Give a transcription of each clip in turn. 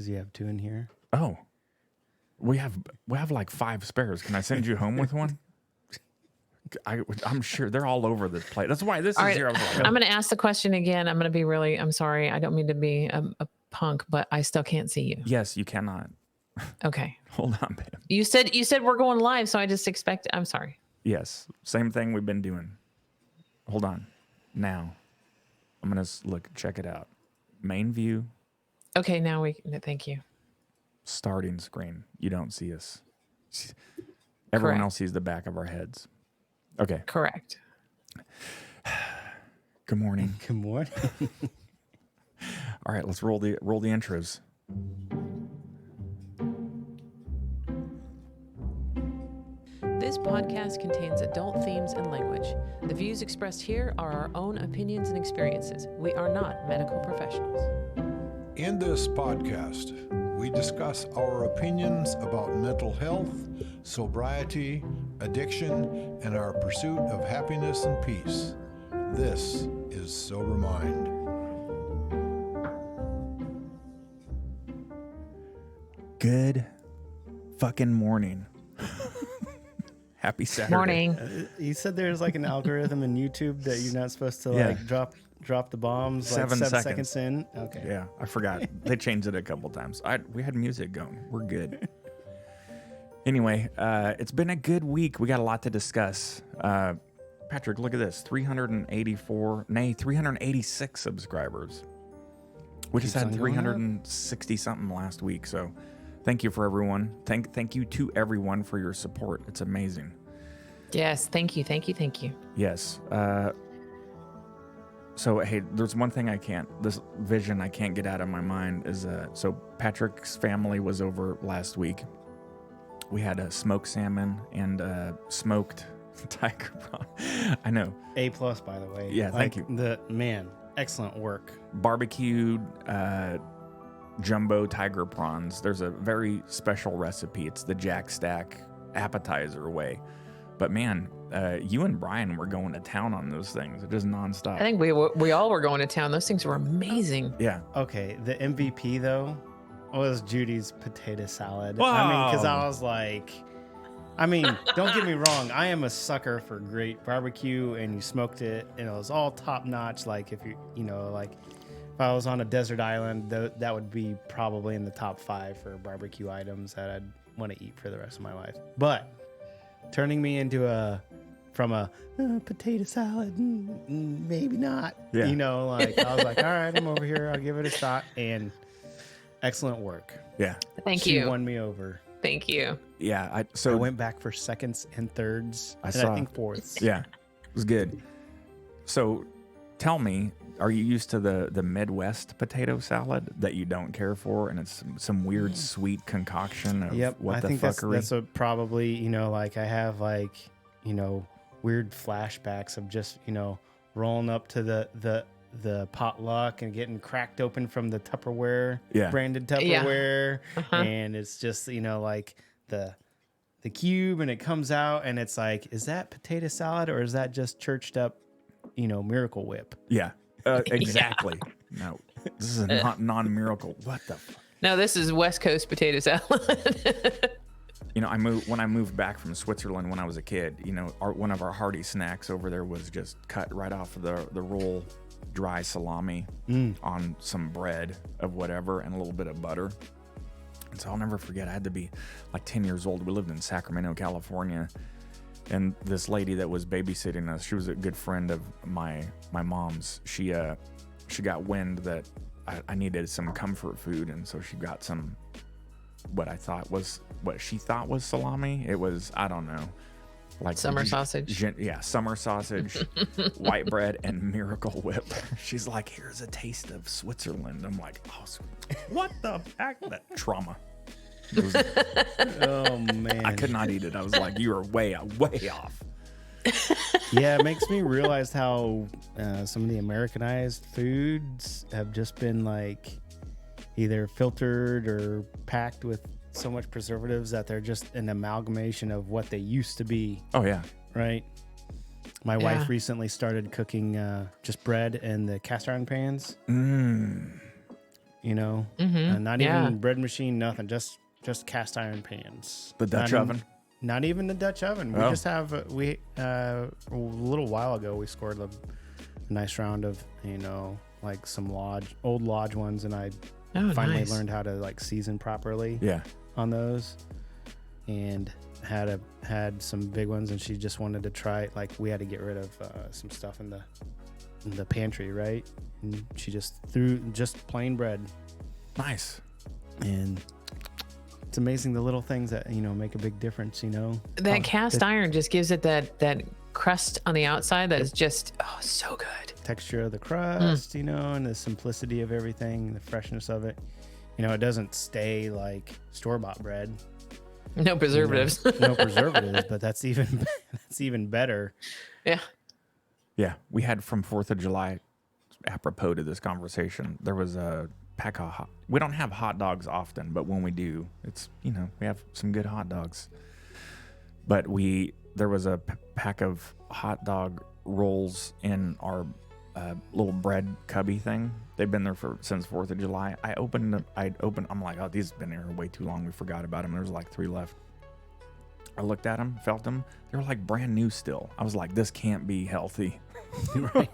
because you have 2 in here. Oh, we have like 5 spares. Can I send you home with one? I'm sure they're all over the place. That's why this All is right, here. I'm going to ask the question again. I'm going to be I'm sorry. I don't mean to be a punk, but I still can't see you. Yes, you cannot. Okay. Hold on, babe. You said we're going live, so I just expect. I'm sorry. Yes, same thing we've been doing. Hold on. Now, I'm going to check it out. Main view. Okay, now thank you. Starting screen. You don't see us. Everyone Correct. else sees the back of our heads. Okay. Correct. Good morning. Good morning. All right, let's roll the intros. This podcast contains adult themes and language. The views expressed here are our own opinions and experiences. We are not medical professionals. In this podcast, we discuss our opinions about mental health, sobriety, addiction, and our pursuit of happiness and peace. This is Sober Mind. Good fucking morning. Happy Saturday. Morning. You said there's like an algorithm in YouTube that you're not supposed to like drop the bombs 7 like 7 seconds. seconds in. Okay. Yeah, I forgot. They changed it a couple times. We had music going. We're good. Anyway, it's been a good week. We got a lot to discuss. Patrick, look at this. 386 subscribers. We just had 360 something last week. So thank you for everyone. Thank you to everyone for your support. It's amazing. Yes, thank you. Yes. So, hey, there's one thing this vision I can't get out of my mind is, so Patrick's family was over last week. We had a smoked salmon and smoked tiger prawn. I know. A+, by the way. Yeah, thank you. Excellent work. Barbecued jumbo tiger prawns. There's a very special recipe. It's the Jack Stack appetizer way. But man, you and Brian were going to town on those things. It just nonstop. I think we all were going to town. Those things were amazing. Yeah. Okay, the MVP though was Judy's potato salad. Whoa. I mean, because I was like, don't get me wrong. I am a sucker for great barbecue, and you smoked it, and it was all top notch. Like if if I was on a desert island, that would be probably in the top 5 for barbecue items that I'd want to eat for the rest of my life. But turning me into from a potato salad, maybe not. Yeah. I was like, all right, I'm over here. I'll give it a shot. And excellent work. Yeah. Thank She you. won me over. Thank you. Yeah. I went back for seconds and thirds, I think fourths. Yeah, it was good. So tell me, are you used to the Midwest potato salad that you don't care for, and it's some weird sweet concoction of what the fuckery? That's what probably, I have weird flashbacks of just, rolling up to the potluck and getting cracked open from the Tupperware, branded Tupperware. Yeah. Uh-huh. And it's just, like the cube, and it comes out and it's like, is that potato salad or is that just churched up, Miracle Whip? Yeah, exactly. No, this is a non-miracle. What the fuck? No, this is West Coast potato salad. When I moved back from Switzerland when I was a kid, one of our hearty snacks over there was just cut right off of the roll, dry salami on some bread of whatever and a little bit of butter. And so I'll never forget, I had to be like 10 years old. We lived in Sacramento, California. And this lady that was babysitting us, she was a good friend of my mom's. She got wind that I needed some comfort food, and so she got some what she thought was salami. It was, I don't know, like summer sausage. Summer sausage, white bread, and Miracle Whip. She's like, here's a taste of Switzerland. I'm like, oh, what the heck? That trauma. Oh man, I could not eat it. I was like, you are way off. Yeah, it makes me realize how some of the Americanized foods have just been like either filtered or packed with so much preservatives that they're just an amalgamation of what they used to be. Oh yeah, right. My wife recently started cooking just bread in the cast iron pans. Not even bread machine, nothing. Just cast iron pans. The Dutch oven? Not even the Dutch oven. We just have a little while ago we scored a nice round of like some old lodge ones, and I finally learned how to like season properly. Yeah. On those, and had some big ones, and she just wanted to try. Like we had to get rid of some stuff in the pantry, right? And she just threw just plain bread. Nice. And it's amazing the little things that make a big difference. That cast iron just gives it that crust on the outside that is just so good. Texture of the crust, and the simplicity of everything, the freshness of it. It doesn't stay like store-bought bread. No preservatives. No preservatives, but that's even better. Yeah. Yeah, we had from 4th of July, apropos to this conversation, there was a pack of we don't have hot dogs often, but when we do, it's, we have some good hot dogs. But there was a pack of hot dog rolls in our little bread cubby thing. They've been there since 4th of July. I'm like, oh, these have been here way too long. We forgot about them. There's like 3 left. I looked at them, felt them. They were like brand new still. I was like, this can't be healthy. Right.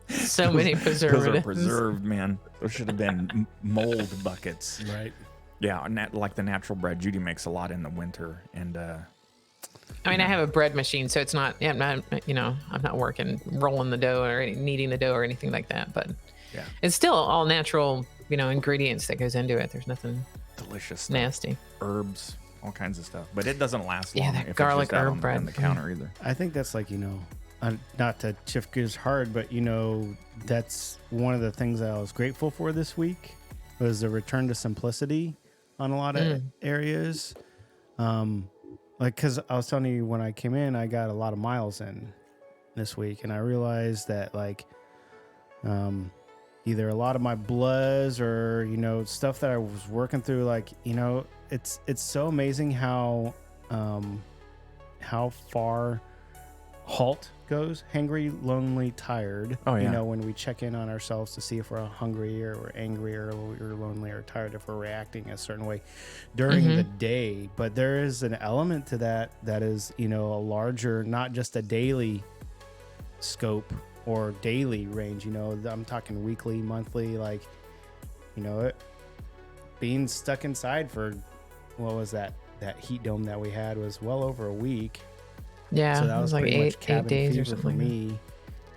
So many preservatives. Those are preserved, man. Those should have been mold buckets. Right. Yeah, like the natural bread. Judy makes a lot in the winter, and I have a bread machine, so it's not. Yeah, I'm not working rolling the dough or kneading the dough or anything like that. But yeah, it's still all natural, ingredients that goes into it. There's nothing delicious stuff. nasty. Herbs, all kinds of stuff. But it doesn't last long. Yeah, that if garlic it's just out herb bread on the counter either. I think that's like not to shift gears hard, but that's one of the things that I was grateful for this week was the return to simplicity on a lot of areas. Because I was telling you when I came in, I got a lot of miles in this week, and I realized that either a lot of my bloods or stuff that I was working through, it's so amazing how far HALT goes: hangry, lonely, tired. Oh, yeah. When we check in on ourselves to see if we're hungry or we're angry or we're lonely or tired, if we're reacting a certain way during the day. But there is an element to that is, a larger, not just a daily scope or daily range. I'm talking weekly, monthly, being stuck inside for, what was that heat dome that we had was well over a week. Yeah, so that was like pretty much 8 cabin days or fever for something me,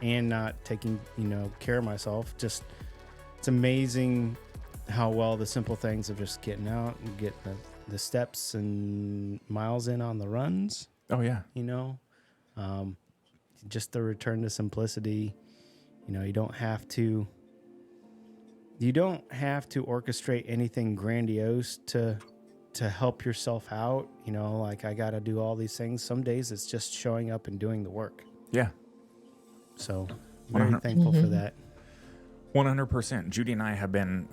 and not taking care of myself. Just it's amazing how well the simple things of just getting out and getting the steps and miles in on the runs. Oh yeah, just the return to simplicity. You don't have to orchestrate anything grandiose to help yourself out. I got to do all these things. Some days it's just showing up and doing the work. yeah. So very thankful for that. 100%. Judy and I have been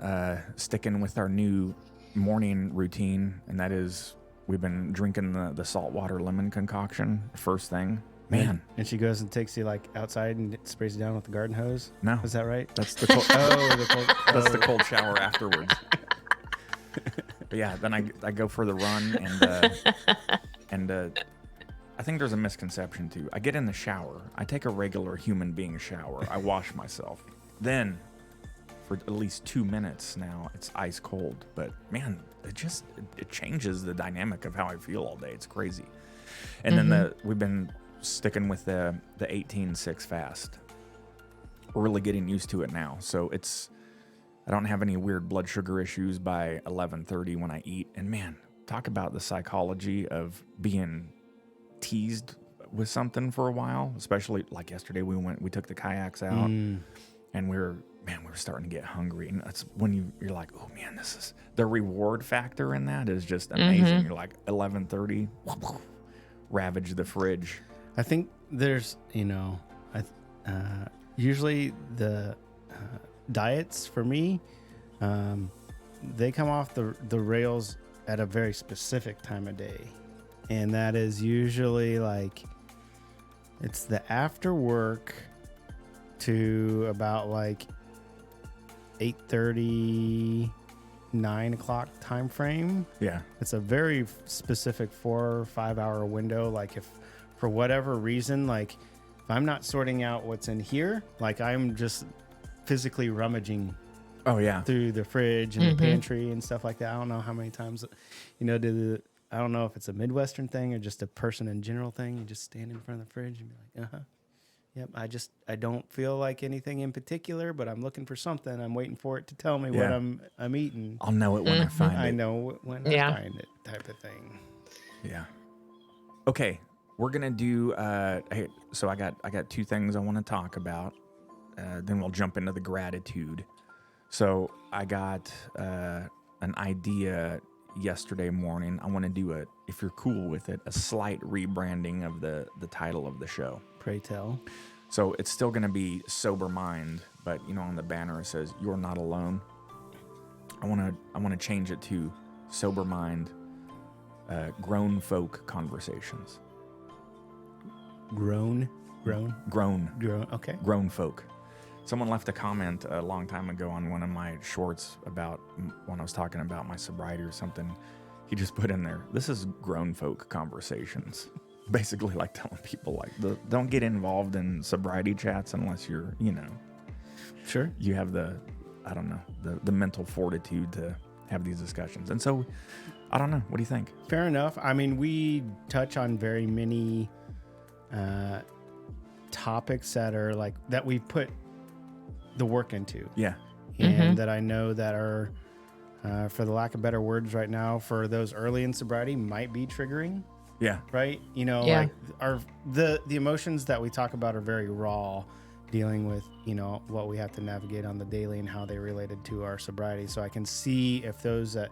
sticking with our new morning routine, and that is we've been drinking the saltwater lemon concoction first thing. Man. And she goes and takes you outside and sprays you down with the garden hose. No. Is that right? That's the cold, That's the cold shower afterwards. But yeah, then I go for the run, and I think there's a misconception too. I get in the shower. I take a regular human being shower. I wash myself. Then for at least 2 minutes now, it's ice cold. But man, it changes the dynamic of how I feel all day. It's crazy. And then we've been sticking with the 18-6 fast. We're really getting used to it now. So I don't have any weird blood sugar issues by 11:30 when I eat. And man, talk about the psychology of being teased with something for a while, especially like yesterday we took the kayaks out and we were starting to get hungry. And that's when you're like, oh man, this is the reward factor in that is just amazing. You're like 11:30, ravage the fridge. I think there's, usually the diets for me, they come off the rails at a very specific time of day, and that is usually it's the after work to about 8:30, 9 o'clock time frame. Yeah. It's a very specific 4 or 5 hour window. Like if for whatever reason, like if I'm not sorting out what's in here, like I'm just physically rummaging Oh yeah. through the fridge and the pantry and stuff like that. I don't know how many times, I don't know if it's a Midwestern thing or just a person in general thing. You just stand in front of the fridge and be like, yep. I don't feel like anything in particular, but I'm looking for something. I'm waiting for it to tell me what I'm eating. I'll know it when I find it. I know when I find it, type of thing. Yeah. Okay, we're gonna do. Hey, so I got two things I want to talk about. Then we'll jump into the gratitude. So I got an idea yesterday morning. I want to do if you're cool with it, a slight rebranding of the title of the show. Pray tell. So it's still going to be Sober Mind, but on the banner it says "You're Not Alone." I want to change it to Sober Mind, Grown Folk Conversations. Grown. Okay. Grown folk. Someone left a comment a long time ago on one of my shorts about when I was talking about my sobriety or something. He just put in there, "This is grown folk conversations." Basically like telling people like, don't get involved in sobriety chats unless you're, Sure. you have the mental fortitude to have these discussions. And so, I don't know. What do you think? Fair enough. I mean, we touch on very many topics that are like that we put the work into. Yeah. And that I know that are, for the lack of better words right now, for those early in sobriety might be triggering. Yeah. Right. Like the emotions that we talk about are very raw, dealing with, what we have to navigate on the daily and how they related to our sobriety. So I can see if those that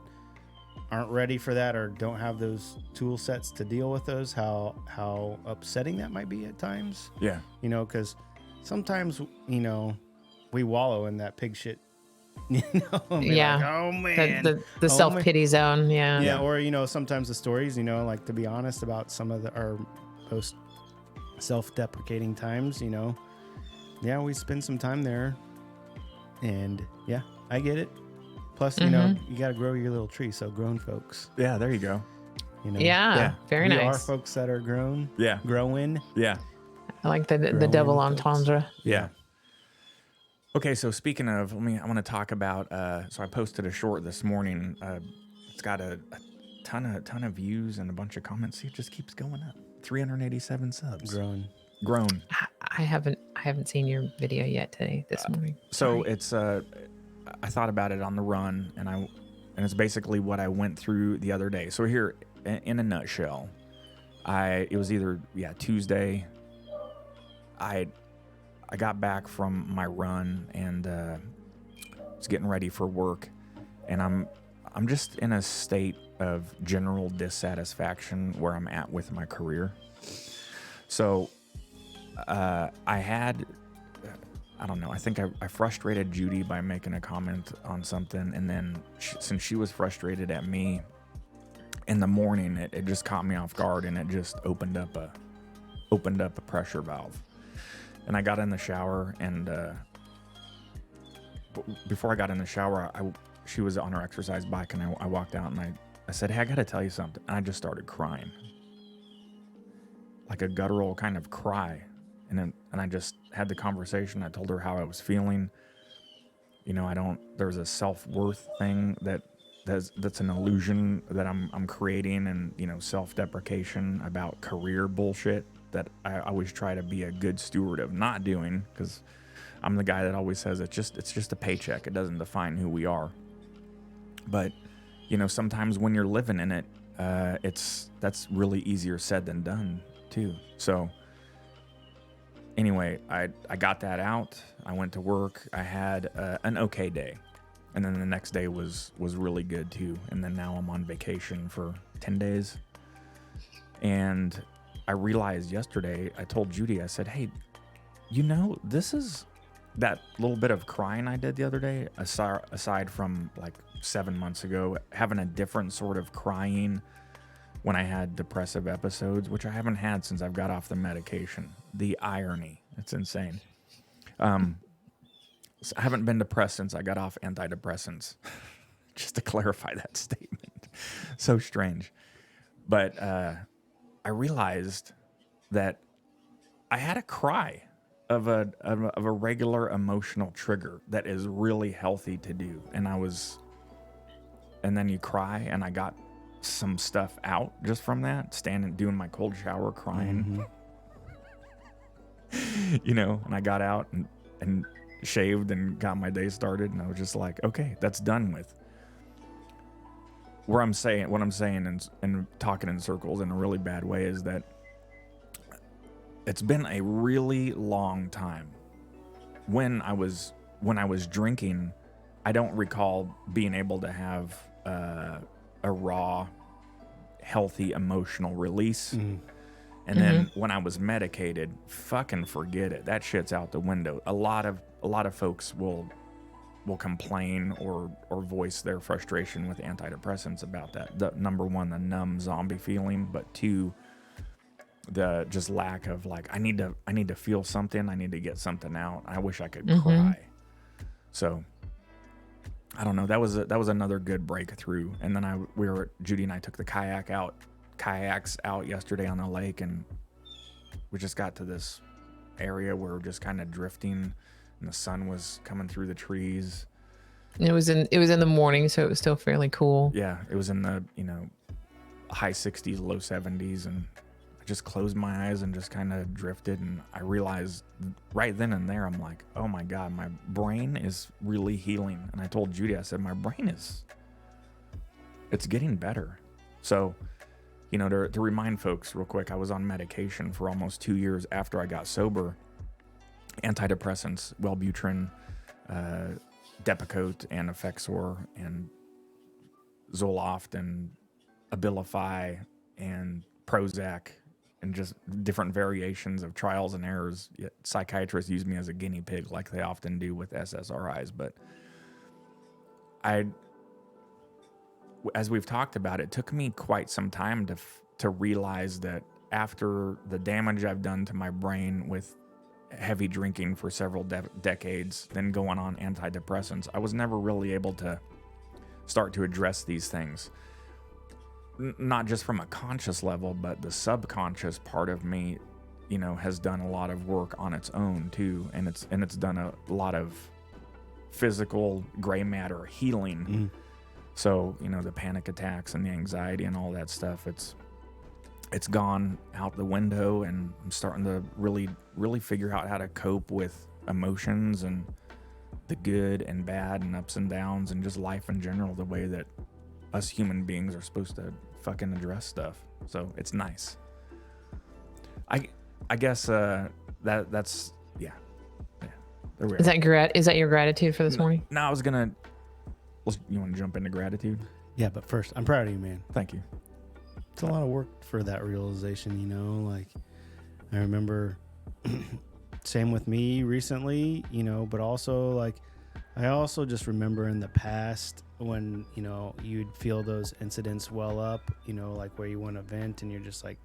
aren't ready for that or don't have those tool sets to deal with those, how upsetting that might be at times. Yeah. Because sometimes, we wallow in that pig shit. Like, oh man, the self-pity zone. Yeah. Or sometimes the stories, like, to be honest about some of our most self-deprecating times, we spend some time there, and I get it. Plus, you got to grow your little tree. So grown folks. Yeah, there you go. Very nice. We are folks that are grown. Yeah. Growing. Yeah. I like the double entendre. Yeah. Okay, so speaking of, I want to talk about. So I posted a short this morning. It's got a ton of views and a bunch of comments. See, it just keeps going up. 387 subs. Grown. I haven't seen your video yet this morning. So it's I thought about it on the run, and it's basically what I went through the other day. So here, in a nutshell, it was either Tuesday. I got back from my run and was getting ready for work, and I'm just in a state of general dissatisfaction where I'm at with my career. So I don't know. I think I frustrated Judy by making a comment on something, and then since she was frustrated at me in the morning, it just caught me off guard, and it just opened up a pressure valve. And I got in the shower, and before I got in the shower, she was on her exercise bike, and I walked out, and I said, "Hey, I got to tell you something." And I just started crying, like a guttural kind of cry. And I just had the conversation. I told her how I was feeling. There's a self-worth thing that's an illusion that I'm creating, and self-deprecation about career bullshit that I always try to be a good steward of not doing, because I'm the guy that always says it's just a paycheck. It doesn't define who we are. But sometimes when you're living in it, that's really easier said than done too. So anyway, I got that out. I went to work. I had an okay day, and then the next day was really good too. And then now I'm on vacation for 10 days, and I realized yesterday, I told Judy, I said, "Hey, this is that little bit of crying I did the other day, aside from like 7 months ago, having a different sort of crying when I had depressive episodes, which I haven't had since I've got off the medication. The irony, it's insane. I haven't been depressed since I got off antidepressants. Just to clarify that statement. So strange. But I realized that I had a cry of a regular emotional trigger that is really healthy to do. And then you cry, and I got some stuff out just from that, standing, doing my cold shower, crying. You know, and I got out and shaved and got my day started, and I was just like, okay, that's done with. What I'm saying and talking in circles in a really bad way is that it's been a really long time. When I was drinking, I don't recall being able to have a raw, healthy emotional release. And then when I was medicated, fucking forget it. That shit's out the window. A lot of folks will complain or voice their frustration with antidepressants about that. The number one, the numb zombie feeling, but two, the just lack of like, I need to feel something. I need to get something out. I wish I could cry. So I don't know. That was another good breakthrough. And then Judy and I took the kayaks out yesterday on the lake, and we just got to this area where we're just kind of drifting, and the sun was coming through the trees. It was in the morning, so it was still fairly cool. Yeah, it was in the high 60s, low 70s, and I just closed my eyes and just kind of drifted, and I realized right then and there, I'm like, oh my God, my brain is really healing. And I told Judy, I said, my brain it's getting better. So, to remind folks real quick, I was on medication for almost 2 years after I got sober. Antidepressants, Wellbutrin, Depakote, and Effexor, and Zoloft, and Abilify, and Prozac, and just different variations of trials and errors. Yet psychiatrists use me as a guinea pig like they often do with SSRIs. But as we've talked about, it took me quite some time to realize that after the damage I've done to my brain with heavy drinking for several decades, then going on antidepressants, I was never really able to start to address these things. Not just from a conscious level, but the subconscious part of me, has done a lot of work on its own too, and it's done a lot of physical gray matter healing. So, the panic attacks and the anxiety and all that stuff, it's gone out the window, and I'm starting to really, really figure out how to cope with emotions and the good and bad and ups and downs and just life in general, the way that us human beings are supposed to fucking address stuff. So it's nice. I guess that's yeah. There we are. Is that your gratitude for this morning? No, I was gonna. You want to jump into gratitude? Yeah, but first, I'm proud of you, man. Thank you. It's a lot of work for that realization, like I remember same with me recently, but also like I also just remember in the past when, you'd feel those incidents well up, like where you want to vent and you're just like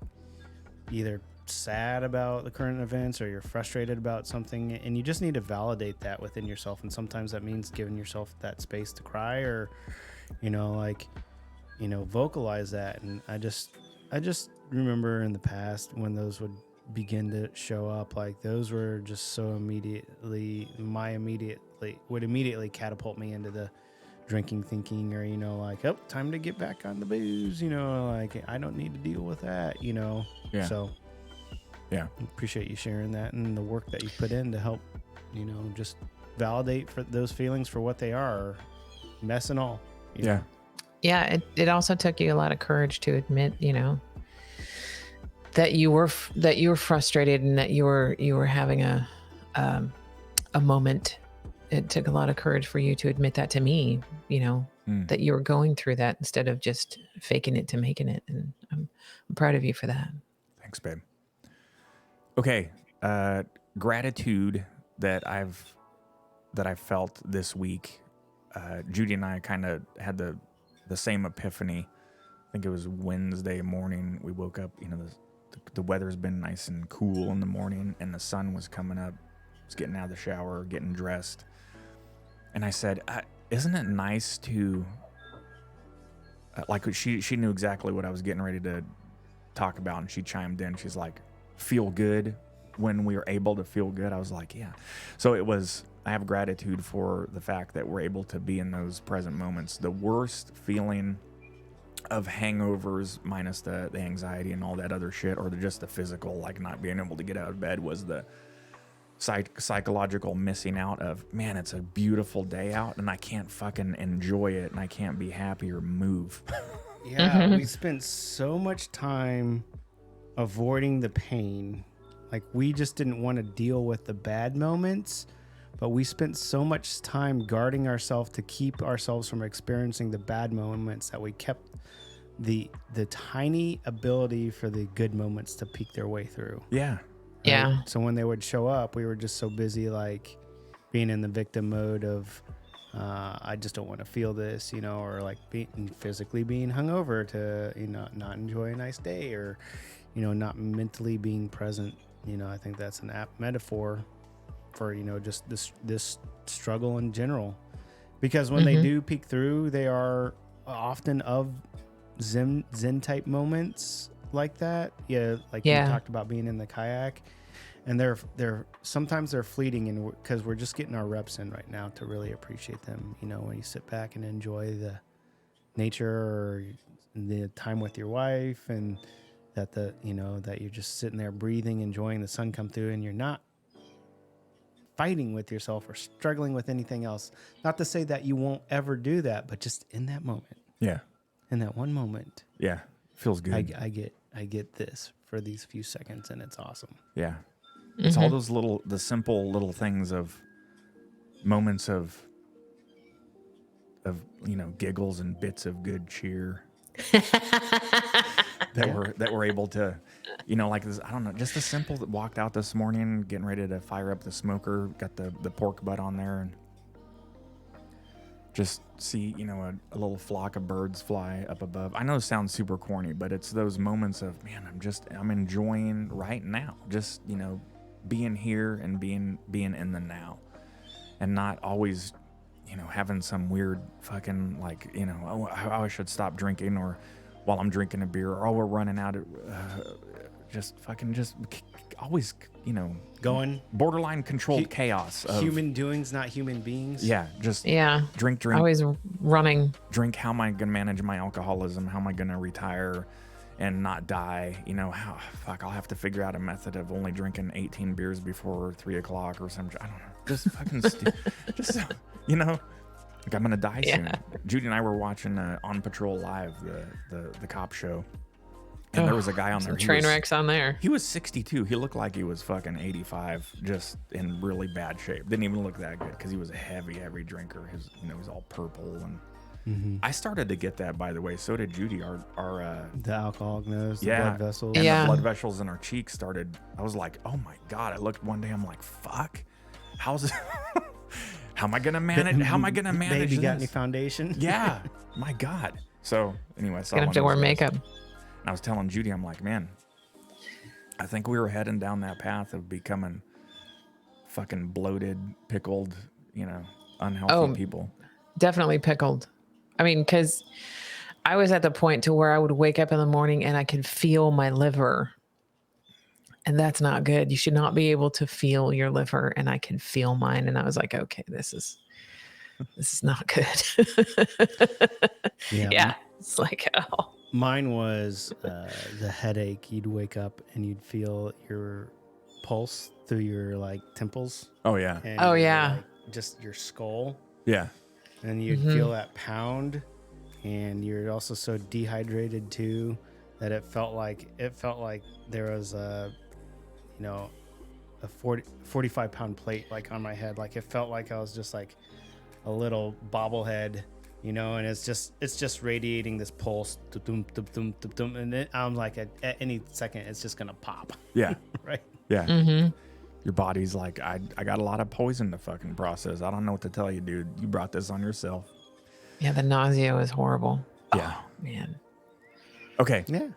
either sad about the current events or you're frustrated about something, and you just need to validate that within yourself. And sometimes that means giving yourself that space to cry or, vocalize that. And I just remember in the past when those would begin to show up, like those were just so would immediately catapult me into the drinking thinking, or like, time to get back on the booze, like I don't need to deal with that, Yeah. So yeah, appreciate you sharing that and the work that you put in to help just validate for those feelings for what they are, mess and all. Yeah. Yeah, it also took you a lot of courage to admit, that you were frustrated and that you were having a moment. It took a lot of courage for you to admit that to me, that you were going through that instead of just faking it to making it. And I'm proud of you for that. Thanks, babe. Okay, gratitude that I've felt this week. Judy and I kind of had the same epiphany. I think it was Wednesday morning. We woke up, the weather's been nice and cool in the morning, and the sun was coming up. I was getting out of the shower, getting dressed, And I said, isn't it nice to, like she knew exactly what I was getting ready to talk about, and she chimed in. She's like, feel good when we are able to feel good. I was like, yeah. So I have gratitude for the fact that we're able to be in those present moments. The worst feeling of hangovers minus the anxiety and all that other shit, or just the physical, like not being able to get out of bed, was the psychological missing out of, man, it's a beautiful day out and I can't fucking enjoy it and I can't be happy or move. Yeah, we spent so much time avoiding the pain. Like, we just didn't want to deal with the bad moments, but we spent so much time guarding ourselves to keep ourselves from experiencing the bad moments that we kept the tiny ability for the good moments to peek their way through. Yeah. Yeah. So when they would show up, we were just so busy, like, being in the victim mode of, I just don't want to feel this, you know, or like physically being hungover to, you know, not enjoy a nice day, or, you know, not mentally being present. You know, I think that's an apt metaphor for, you know, just this struggle in general. Because when they do peek through, they are often of Zen type moments like that. Yeah, like you talked about being in the kayak. And they're sometimes they're fleeting, and because we're just getting our reps in right now to really appreciate them. You know, when you sit back and enjoy the nature or the time with your wife, and that that you're just sitting there breathing, enjoying the sun come through, and you're not fighting with yourself or struggling with anything else. Not to say that you won't ever do that, but just in that moment. Yeah. In that one moment. Yeah. Feels good. I get this for these few seconds, and it's awesome. Yeah. It's all those the simple little things of moments of, you know, giggles and bits of good cheer that we're able to, you know, like this, I don't know, just the simple that walked out this morning, getting ready to fire up the smoker, got the pork butt on there, and just see, you know, a little flock of birds fly up above. I know it sounds super corny, but it's those moments of, man, I'm enjoying right now. Just, you know, being here and being in the now, and not always, you know, having some weird fucking, like, you know, oh, I should stop drinking, or while I'm drinking a beer, or, oh, we're running out of, just always, you know, going borderline controlled chaos of human doings, not human beings. Yeah. Just drink. Always running. Drink. How am I going to manage my alcoholism? How am I going to retire and not die? You know, I'll have to figure out a method of only drinking 18 beers before 3 o'clock or something. I don't know. Just fucking, just, you know, like, I'm going to die soon. Judy and I were watching On Patrol Live, the cop show. And there was a guy on there. Train wrecks on there. He was 62. He looked like he was fucking 85, just in really bad shape. Didn't even look that good because he was a heavy drinker. His, you know, he was all purple, and I started to get that, by the way. So did Judy. Our the alcoholic nose, the blood vessels, and the blood vessels in our cheeks started. I was like, oh my god! I looked one day. I'm like, fuck. How's it? How am I gonna manage? How am I gonna manage? Baby, this? got any foundation? Yeah. My god. So anyway, I saw gonna have to wear makeup. And I was telling Judy, I'm like, man, I think we were heading down that path of becoming fucking bloated, pickled, you know, unhealthy people. Definitely pickled. I mean, because I was at the point to where I would wake up in the morning and I could feel my liver. And that's not good. You should not be able to feel your liver, and I can feel mine. And I was like, okay, this is not good. Yeah. It's like, oh. Mine was the headache. You'd wake up and you'd feel your pulse through your, like, temples. Oh yeah. And like, just your skull. Yeah. And you'd feel that pound, and you're also so dehydrated too that it felt like there was a 45-pound plate, like, on my head. Like, it felt like I was just like a little bobblehead. You know, and it's just radiating this pulse, and I'm like, at any second, it's just gonna pop. Yeah. Right. Yeah. Your body's like, I got a lot of poison to fucking process. I don't know what to tell you, dude. You brought this on yourself. Yeah, the nausea was horrible. Yeah. Oh, man. Okay. Yeah.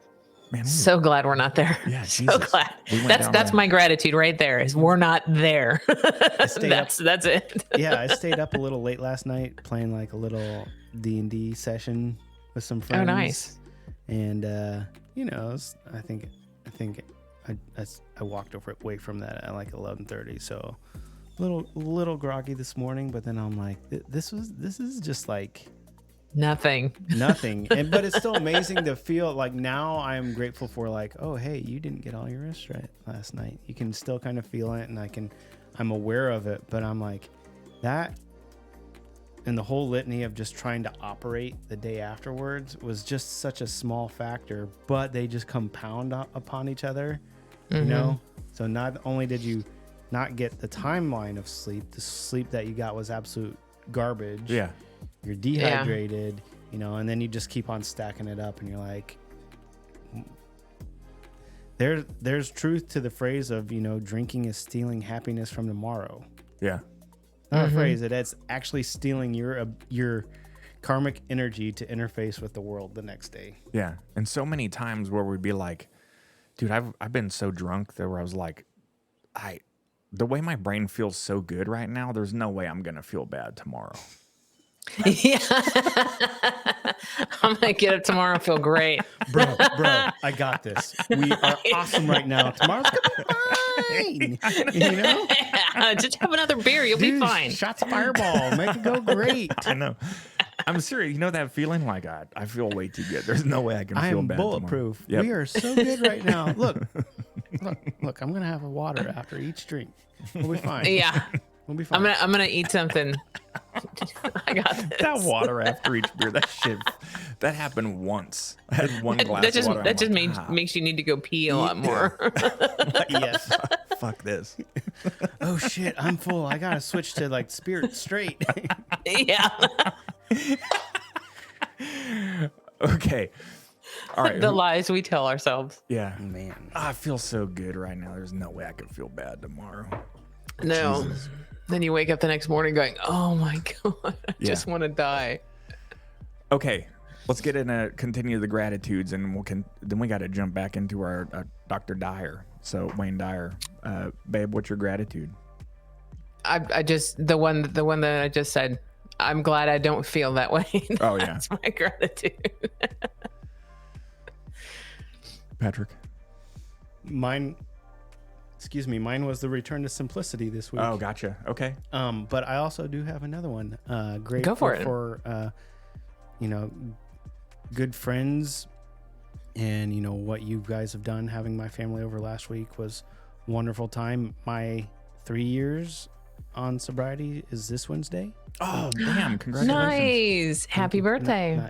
Man, So glad we're not there. Yeah, so Jesus. glad. We went That's down that's there. my gratitude right there. Is we're not there. stayed up- That's it. Yeah, I stayed up a little late last night playing like a little D&D session with some friends. Oh, nice. And you know, I think I walked away from that at like 11:30. So a little groggy this morning, but then I'm like, this is just like Nothing. but it's still amazing to feel like now I'm grateful for like, oh hey, you didn't get all your rest right last night. You can still kind of feel it, and I'm aware of it, but I'm like that, and the whole litany of just trying to operate the day afterwards was just such a small factor, but they just compound upon each other, you know. So not only did you not get the timeline of sleep, the sleep that you got was absolute garbage. Yeah. You're dehydrated, you know, and then you just keep on stacking it up, and you're like, there's truth to the phrase of, you know, drinking is stealing happiness from tomorrow. Yeah. Not a phrase, it's actually stealing your karmic energy to interface with the world the next day. Yeah. And so many times where we'd be like, dude, I've been so drunk that where I was like, the way my brain feels so good right now, there's no way I'm gonna feel bad tomorrow. Yeah. I'm gonna get up tomorrow and feel great. Bro, I got this. We are awesome right now. Tomorrow's gonna be fine. You know? Just have another beer, you'll be Dude, fine. Shots of Fireball, make it go great. I know. I'm serious. You know that feeling? Like, I feel way too good. There's no way I can I feel am bad bulletproof. tomorrow. Yep. We are so good right now. Look, I'm gonna have a water after each drink. We'll be fine. Yeah. We'll be fine. I'm gonna eat something. I got this. That water after each beer, that happened once. I had one glass That just of water. that just makes you need to go pee a lot more. Yes. Fuck this. Oh shit, I'm full. I gotta switch to like Spirit straight. Yeah. Okay. All right. The lies we tell ourselves. Yeah. Man. I feel so good right now. There's no way I could feel bad tomorrow. No. Jesus. Then you wake up the next morning going, "Oh my god, I just want to die." Okay. Let's get in continue the gratitudes, and then we got to jump back into our Dr. Dyer. So Wayne Dyer, babe, what's your gratitude? I just the one that I just said. I'm glad I don't feel that way. Oh, yeah. That's my gratitude. Patrick. Mine was the return to simplicity this week. Oh, gotcha. Okay. But I also do have another one. Grateful Go for it. for you know, good friends, and you know what you guys have done. Having my family over last week was a wonderful time. My 3 years on sobriety is this Wednesday. Oh, damn. Congratulations. Nice. Happy birthday.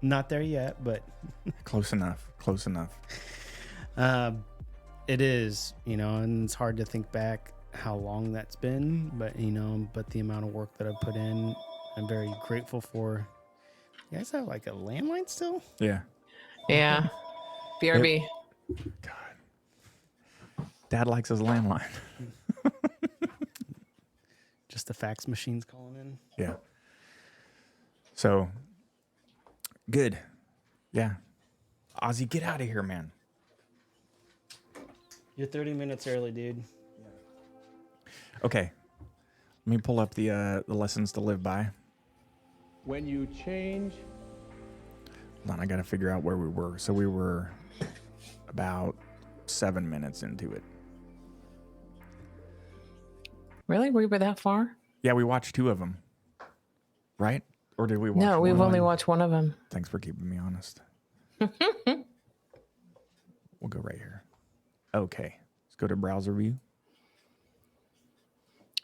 Not there yet, but Close enough. Close enough. it is, you know, and it's hard to think back how long that's been, but you know, the amount of work that I've put in, I'm very grateful for. You guys have like a landline still? Yeah. Yeah. BRB. God. Dad likes his landline. Just the fax machines calling in. Yeah. So, good. Yeah. Ozzy, get out of here, man. You're 30 minutes early, dude. Okay. Let me pull up the lessons to live by. When you change, Hold on, I got to figure out where we were. So we were about 7 minutes into it. Really? We were that far? Yeah, we watched 2 of them. Right? Or did we watch No, we've one? only watched one of them. Thanks for keeping me honest. We'll go right here. Okay. Let's go to browser view.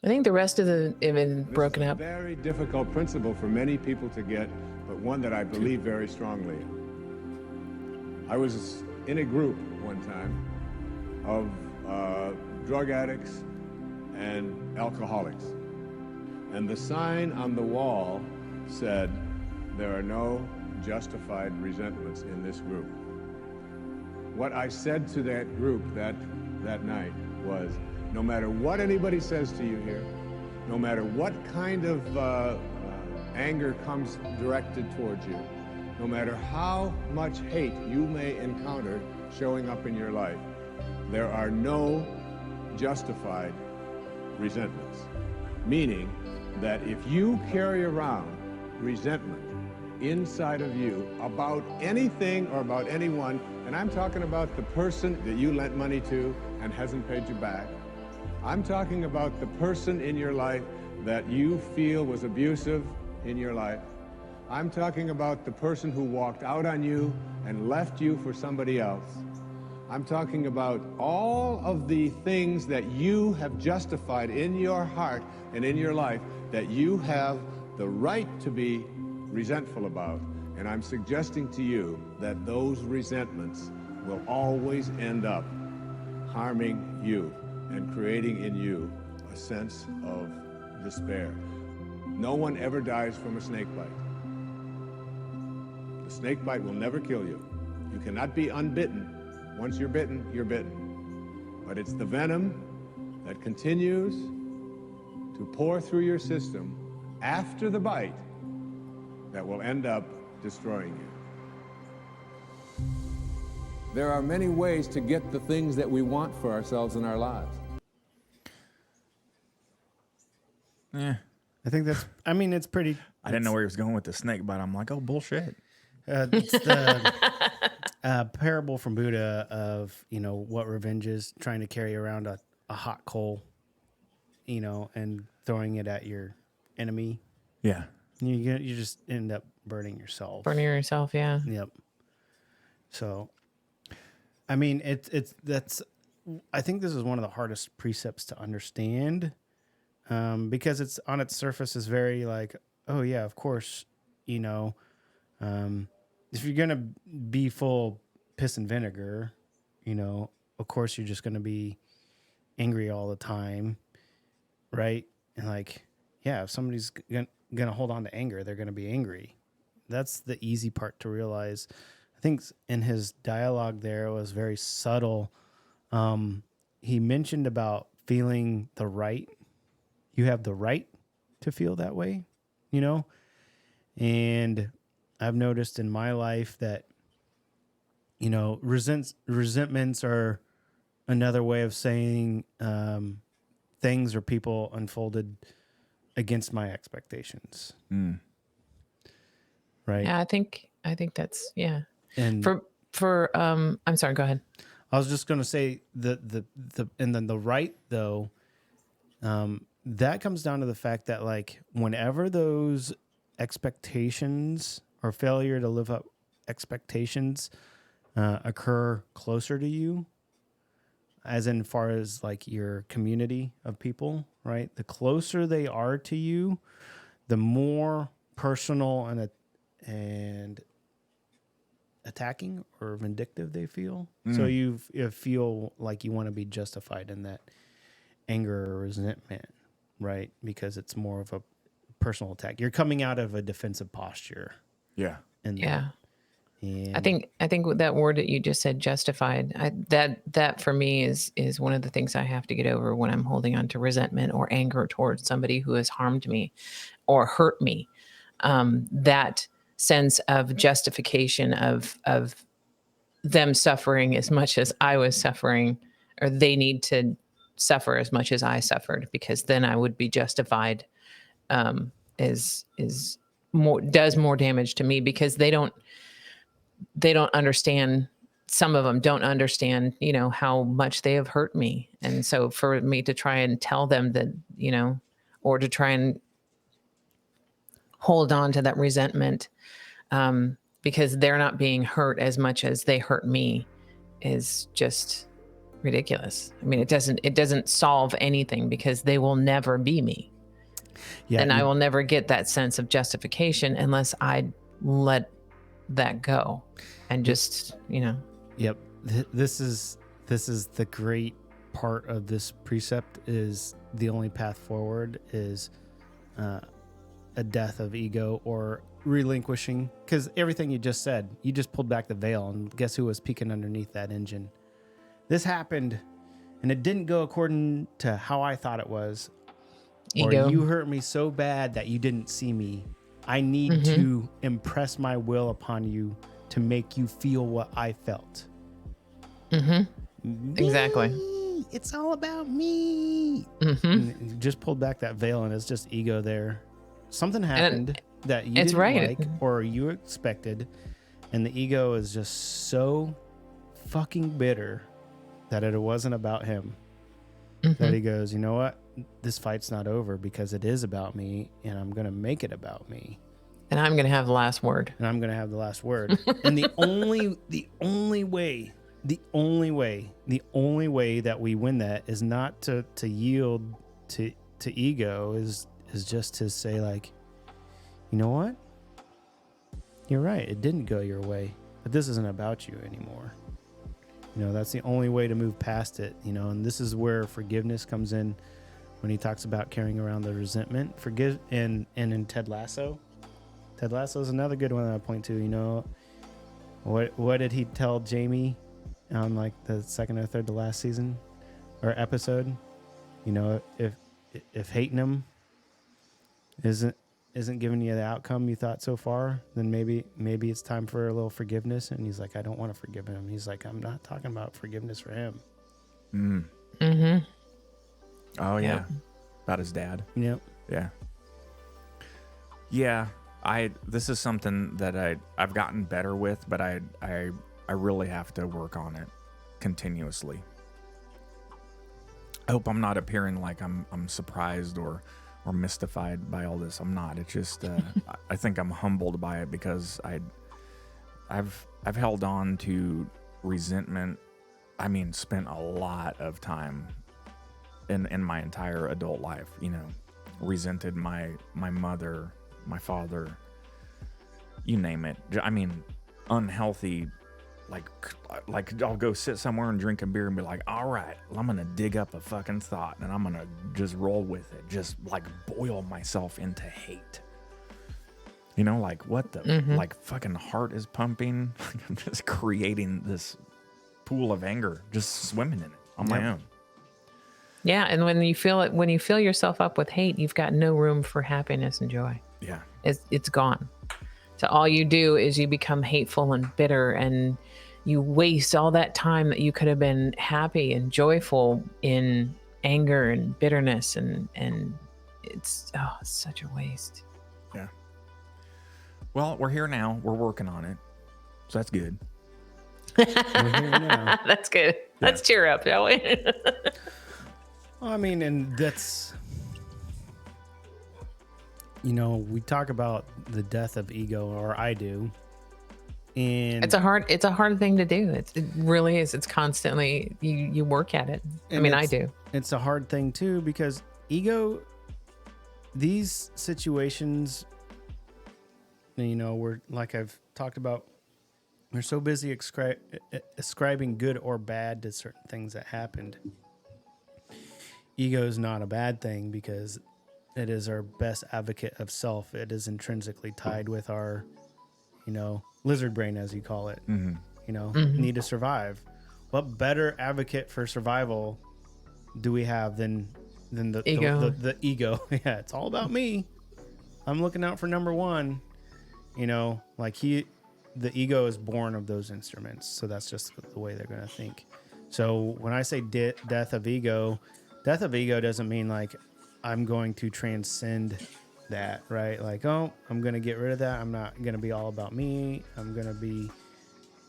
I think the rest of the have been broken this is up. a very difficult principle for many people to get, but one that I believe very strongly in. I was in a group one time of drug addicts and alcoholics. And the sign on the wall said, "There are no justified resentments in this group." What I said to that group that night was, no matter what anybody says to you here, no matter what kind of anger comes directed towards you, no matter how much hate you may encounter showing up in your life, there are no justified resentments. Meaning that if you carry around resentment inside of you about anything or about anyone, and I'm talking about the person that you lent money to and hasn't paid you back, I'm talking about the person in your life that you feel was abusive in your life, I'm talking about the person who walked out on you and left you for somebody else. I'm talking about all of the things that you have justified in your heart and in your life that you have the right to be resentful about. And I'm suggesting to you that those resentments will always end up harming you and creating in you a sense of despair. No one ever dies from a snake bite. The snake bite will never kill you. You cannot be unbitten. Once you're bitten, you're bitten. But it's the venom that continues to pour through your system after the bite that will end up destroying you. There are many ways to get the things that we want for ourselves in our lives. Yeah. I think that's, I mean, it's pretty. I didn't know where he was going with the snake bite. I'm like, oh, bullshit. It's the parable from Buddha of, what revenge is, trying to carry around a hot coal, and throwing it at your enemy. Yeah. You just end up burning yourself. Burning yourself, yeah. Yep. So, I mean, I think this is one of the hardest precepts to understand, because it's on its surface is very like, oh yeah, of course, if you're gonna be full piss and vinegar, of course you're just gonna be angry all the time, right? And like, yeah, if somebody's gonna hold on to anger, they're gonna be angry. That's the easy part to realize. I think in his dialogue there was very subtle. He mentioned about feeling the right. You have the right to feel that way, and I've noticed in my life that, resentments are another way of saying things or people unfolded against my expectations. Mm. Right. Yeah, I think that's, yeah. And I'm sorry, go ahead. I was just going to say and then the right though, that comes down to the fact that like whenever those expectations or failure to live up expectations occur closer to you, as in far as like your community of people, right? The closer they are to you, the more personal and attacking or vindictive they feel. So you feel like you want to be justified in that anger or resentment, right? Because it's more of a personal attack. You're coming out of a defensive posture. Yeah. Yeah. And I think that word that you just said, justified, that for me is one of the things I have to get over when I'm holding on to resentment or anger towards somebody who has harmed me or hurt me. That sense of justification of them suffering as much as I was suffering, or they need to suffer as much as I suffered, because then I would be justified, is more, does more damage to me, because they don't understand. Some of them don't understand, how much they have hurt me. And so for me to try and tell them that, or to try and hold on to that resentment, because they're not being hurt as much as they hurt me, is just ridiculous. I mean, it doesn't solve anything, because they will never be me. yeah, And I will never get that sense of justification unless I let that go and just, Yep. This is the great part of this precept, is the only path forward is a death of ego or relinquishing. Because everything you just said, you just pulled back the veil, and guess who was peeking underneath that engine? This happened, and it didn't go according to how I thought it was. ego. Or you hurt me so bad that you didn't see me. I need to impress my will upon you to make you feel what I felt. Exactly. Me. It's all about me. And you just pulled back that veil, and it's just ego there. Something happened that you it's didn't right. like or you expected, and the ego is just so fucking bitter that it wasn't about him. That he goes, you know what? This fight's not over because it is about me, and I'm going to make it about me. And I'm going to have the last word. And I'm going to have the last word. And the only way that we win that is not to yield to ego, is just to say, like, you know what? You're right. It didn't go your way, but this isn't about you anymore. You know, that's the only way to move past it, you know, and this is where forgiveness comes in when he talks about carrying around the resentment. And in Ted Lasso is another good one that I point to, you know. What did he tell Jamie on like the second or third to last season or episode? You know, if hating him isn't giving you the outcome you thought so far, then maybe it's time for a little forgiveness. And he's like, I don't want to forgive him. He's like, I'm not talking about forgiveness for him. Oh yeah. About his dad. Yep. Yeah. This is something that I've gotten better with, but I really have to work on it continuously. I hope I'm not appearing like I'm surprised or mystified by all this. I'm not. It's just I think I'm humbled by it because I've held on to resentment. I mean, spent a lot of time in my entire adult life, you know, resented my mother, my father, you name it. I mean, unhealthy. Like I'll go sit somewhere and drink a beer and be like, all right, I'm going to dig up a fucking thought and I'm going to just roll with it. Just like boil myself into hate. You know, like what the, like fucking heart is pumping. I'm just creating this pool of anger, just swimming in it on my own. Yeah. And when you fill yourself up with hate, you've got no room for happiness and joy. Yeah. It's gone. So all you do is you become hateful and bitter, and you waste all that time that you could have been happy and joyful in anger and bitterness, and it's such a waste. Yeah. Well, we're here now. We're working on it. So that's good. We're here now. That's good. Yeah. Let's cheer up, shall we? Well, I mean, and that's, you know, we talk about the death of ego, or I do. And it's a hard thing to do. It really is. It's constantly, you work at it. I mean, I do. It's a hard thing too, because ego, these situations, you know, we're, like I've talked about, we're so busy ascribing good or bad to certain things that happened. Ego is not a bad thing because it is our best advocate of self. It is intrinsically tied with our, you know, lizard brain, as you call it, you know, need to survive. What better advocate for survival do we have than the ego? The ego. Yeah, it's all about me. I'm looking out for number one. You know, like the ego is born of those instruments. So that's just the way they're going to think. So when I say death of ego doesn't mean like I'm going to transcend that, right? Like, oh, I'm going to get rid of that. I'm not going to be all about me. I'm going to be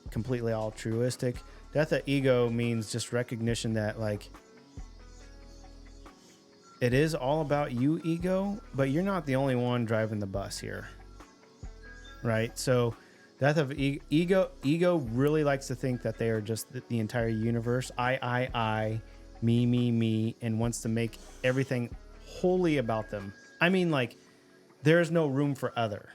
completely altruistic. Death of ego means just recognition that, like, it is all about you, ego, but you're not the only one driving the bus here, right? So death of ego really likes to think that they are just the entire universe. I, me, and wants to make everything wholly about them. I mean, like, there's no room for other.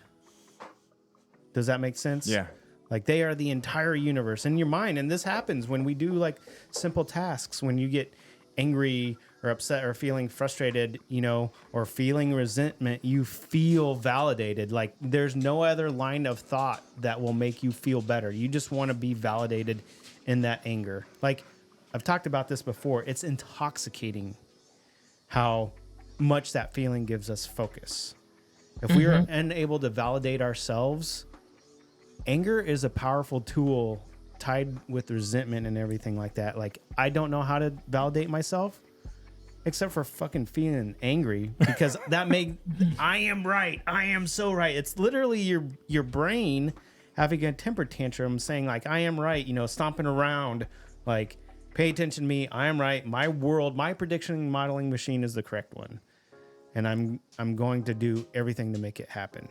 Does that make sense? Yeah. Like, they are the entire universe in your mind. And this happens when we do like simple tasks, when you get angry or upset or feeling frustrated, you know, or feeling resentment, you feel validated. Like, there's no other line of thought that will make you feel better. You just want to be validated in that anger. Like, I've talked about this before. It's intoxicating how much that feeling gives us focus. If we are unable to validate ourselves, anger is a powerful tool tied with resentment and everything like that. Like, I don't know how to validate myself except for fucking feeling angry because I am right. I am so right. It's literally your brain having a temper tantrum saying like, I am right, stomping around like, pay attention to me. I am right. My world, my prediction modeling machine is the correct one. And I'm going to do everything to make it happen.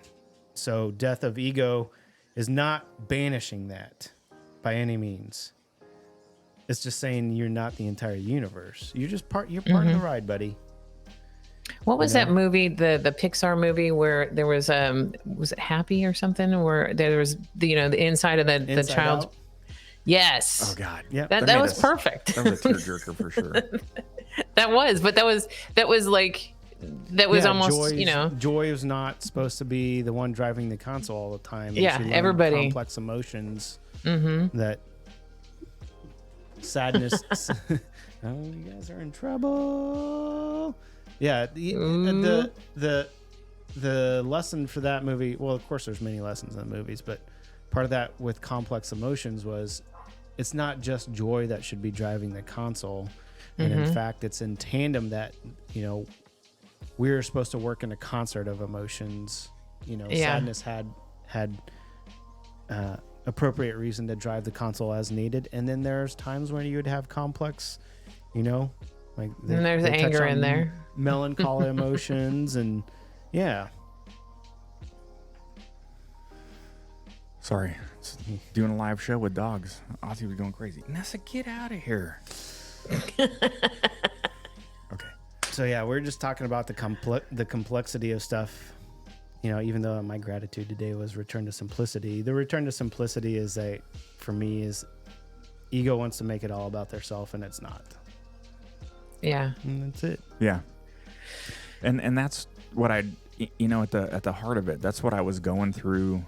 So death of ego is not banishing that by any means. It's just saying you're not the entire universe. You're part of the ride, buddy. What was that movie, the Pixar movie where there was it Happy or something, where there was the inside of the child's. Out? Yes. Oh God. Yeah. That was perfect. That was a tearjerker for sure. That was like almost, Joy was not supposed to be the one driving the console all the time. Yeah, She learned everybody. complex emotions that sadness. Oh, you guys are in trouble. Yeah, the lesson for that movie. Well, of course, there's many lessons in the movies, but part of that with complex emotions was it's not just joy that should be driving the console, and in fact, it's in tandem that we're supposed to work in a concert of emotions. Sadness had appropriate reason to drive the console as needed, and then there's times when you would have complex, like and there's they touch anger on in there, melancholy emotions, and yeah. Sorry, it's doing a live show with dogs. Ozzy was going crazy. Nessa, get out of here. Okay. So yeah, we're just talking about the complexity of stuff. Even though my gratitude today was return to simplicity. The return to simplicity is for me, is ego wants to make it all about theirself, and it's not. Yeah. And that's it. Yeah. And that's what at the heart of it, that's what I was going through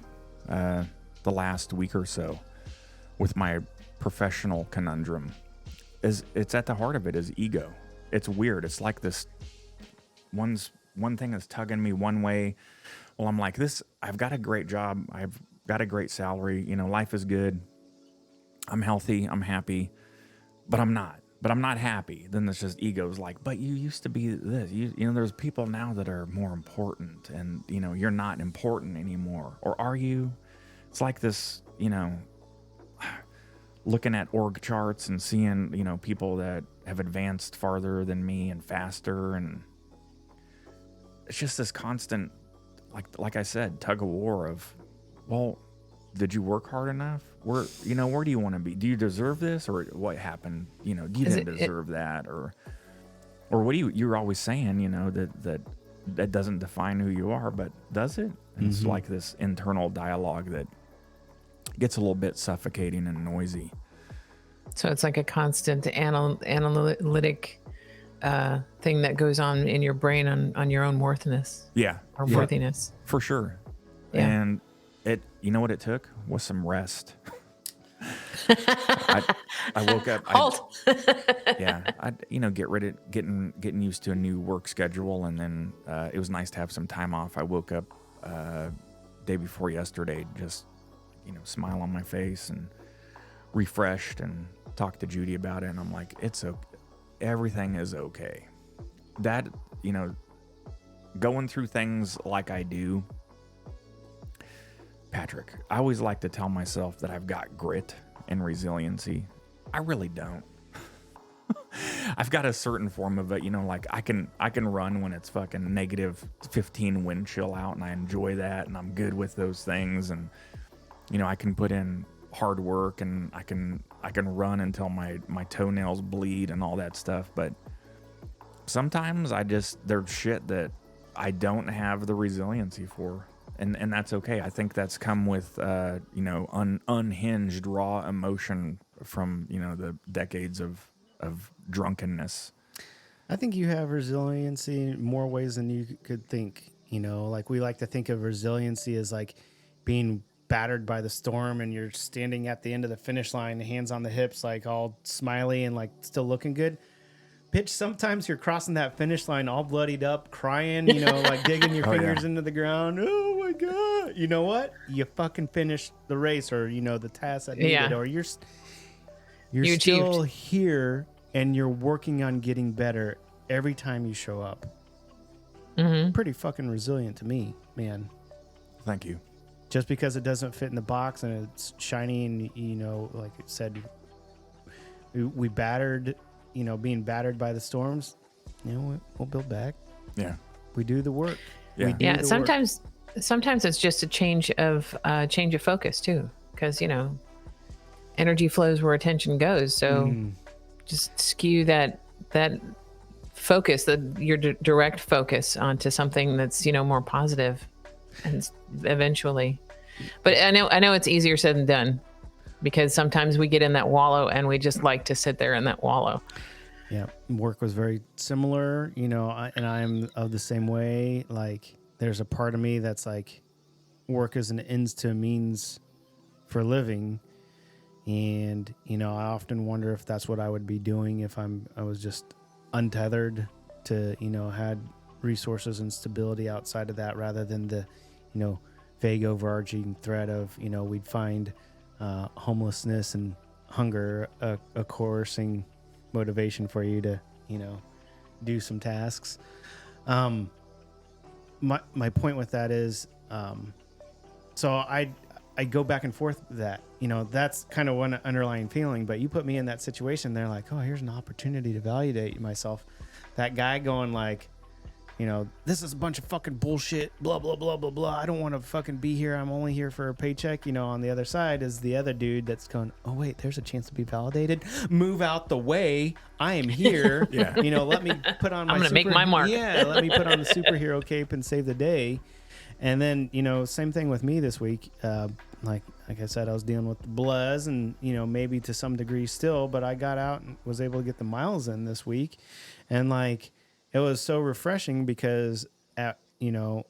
the last week or so with my professional conundrum. It's at the heart of it is ego. It's weird. It's like this one thing is tugging me one way. Well, I'm like this. I've got a great job. I've got a great salary. Life is good. I'm healthy. I'm happy, but I'm not. But I'm not happy. Then there's just egos like, but you used to be this. There's people now that are more important, and you're not important anymore. Or are you? It's like this. Looking at org charts and seeing people that have advanced farther than me and faster, and it's just this constant. Like I said, tug of war of, well, did you work hard enough? Where do you want to be? Do you deserve this, or what happened? You didn't deserve that, or what do you're always saying, that doesn't define who you are, but does it? And it's like this internal dialogue that gets a little bit suffocating and noisy. So it's like a constant analytic thing that goes on in your brain on your own worthiness. Yeah. Or worthiness. For sure. Yeah. And what it took was some rest. I woke up. Halt. Getting used to a new work schedule, and then it was nice to have some time off. I woke up day before yesterday, just smile on my face and refreshed, and talked to Judy about it, and I'm like, it's okay. Everything is okay. That, going through things like I do, Patrick, I always like to tell myself that I've got grit and resiliency. I really don't. I've got a certain form of it, like I can run when it's fucking negative 15 wind chill out, and I enjoy that, and I'm good with those things, and I can put in hard work, and I can run until my toenails bleed and all that stuff. But sometimes there's shit that I don't have the resiliency for, and that's okay. I think that's come with unhinged raw emotion from the decades of drunkenness. I think you have resiliency in more ways than you could think. Like we like to think of resiliency as like being battered by the storm, and you're standing at the end of the finish line, hands on the hips, like all smiley and like still looking good. bitch, sometimes you're crossing that finish line all bloodied up, crying, you know, like digging your fingers into the ground. Oh my God. You know what? You fucking finished the race, or, you know, the task that needed, or you're You still achieved. here and you're working on getting better every time you show up. Pretty fucking resilient to me, man. Thank you. Just because it doesn't fit in the box and it's shiny and, you know, like it said, we battered, you know, being battered by the storms, you know, we'll build back. Yeah. We do the work. Yeah. We do the work. Sometimes it's just a change of focus too, because, you know, energy flows where attention goes. So just skew that focus, your direct focus onto something that's, you know, more positive, and eventually. But I know it's easier said than done, because sometimes we get in that wallow and we just like to sit there in that wallow. Yeah, work was very similar, you know, and I'm of the same way. Like, there's a part of me that's like, work is an ends to a means for living. And, you know, I often wonder if that's what I would be doing if I was just untethered to, you know, had resources and stability outside of that, rather than the, you know, vague overarching threat of, you know, we'd find homelessness and hunger a coercing motivation for you to, you know, do some tasks. My point with that is, so I go back and forth with that, you know, that's kind of one underlying feeling. But you put me in that situation, they're like, oh, here's an opportunity to validate myself. That guy going like, you know, this is a bunch of fucking bullshit, blah, blah, blah, blah, blah. I don't want to fucking be here. I'm only here for a paycheck. You know, on the other side is the other dude that's going, oh, wait, there's a chance to be validated. Move out the way. I am here. Yeah. You know, let me put on my I'm going to make my mark. Yeah, let me put on the superhero cape and save the day. And then, you know, same thing with me this week. Like I said, I was dealing with the bluzz and, you know, maybe to some degree still, but I got out and was able to get the miles in this week. And like, it was so refreshing because, you know,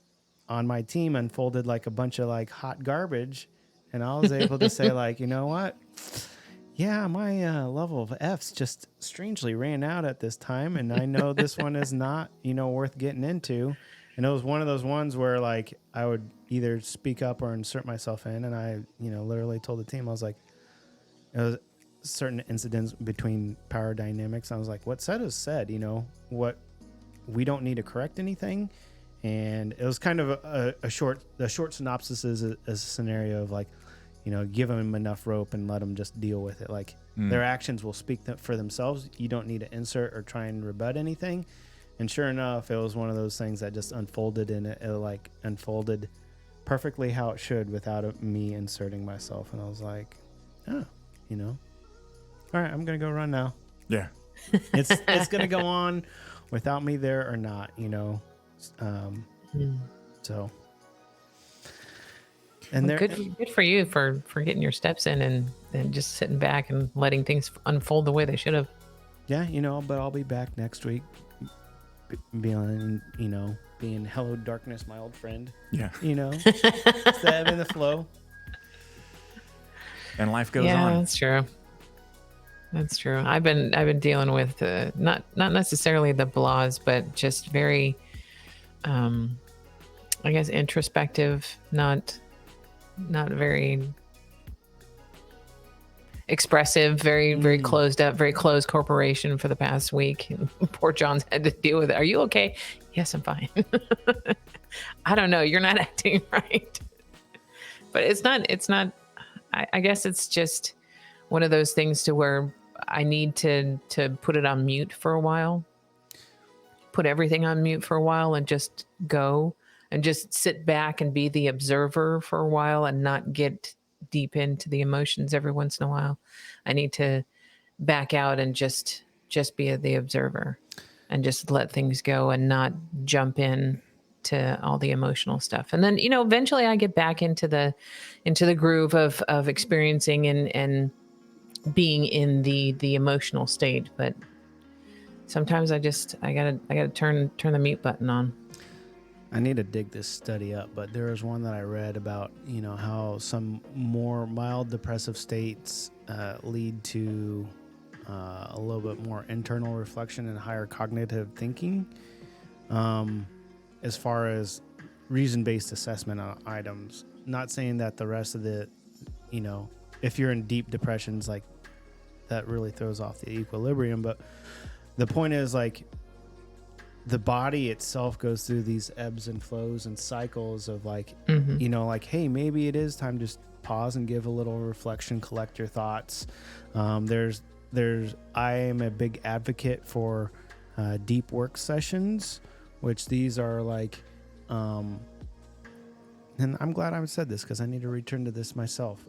on my team unfolded like a bunch of like hot garbage. And I was able to say like, you know what? Yeah, my level of F's just strangely ran out at this time. And I know this one is not, you know, worth getting into. And it was one of those ones where like I would either speak up or insert myself in. And I, you know, literally told the team, I was like, it was certain incidents between power dynamics. I was like, what said is said, you know, what we don't need to correct anything. And it was kind of a short synopsis is a scenario of like, you know, give them enough rope and let them just deal with it. Like their actions will speak for themselves. You don't need to insert or try and rebut anything. And sure enough, it was one of those things that just unfolded, and it like unfolded perfectly how it should without me inserting myself. And I was like, oh, you know, all right, I'm going to go run now. Yeah. It's going to go on without me there or not, you know? So. And Well, good for you for getting your steps in and just sitting back and letting things unfold the way they should have. Yeah, you know, but I'll be back next week. Being hello darkness, my old friend. Yeah. You know, step in the flow. And life goes yeah, on. that's true. That's true. I've been dealing with not necessarily the blahs, but just very, I guess, introspective, not very expressive, very closed up, very closed corporation for the past week. Poor John's had to deal with it. Are you okay? Yes, I'm fine. I don't know. You're not acting right. But it's not, I guess it's just one of those things to where I need to put it on mute for a while, put everything on mute for a while and just go and just sit back and be the observer for a while and not get deep into the emotions every once in a while. I need to back out and just be the observer and just let things go and not jump in to all the emotional stuff. And then, you know, eventually I get back into the groove of experiencing and being in the emotional state. But sometimes I gotta turn the mute button on. I need to dig this study up, but there was one that I read about, you know, how some more mild depressive states lead to a little bit more internal reflection and higher cognitive thinking, as far as reason-based assessment on items. Not saying that the rest of the, if you're in deep depressions, like that really throws off the equilibrium. But the point is, like, the body itself goes through these ebbs and flows and cycles of like, like, hey, maybe it is time to just pause and give a little reflection, collect your thoughts. I am a big advocate for deep work sessions, which these are like, and I'm glad I said this because I need to return to this myself.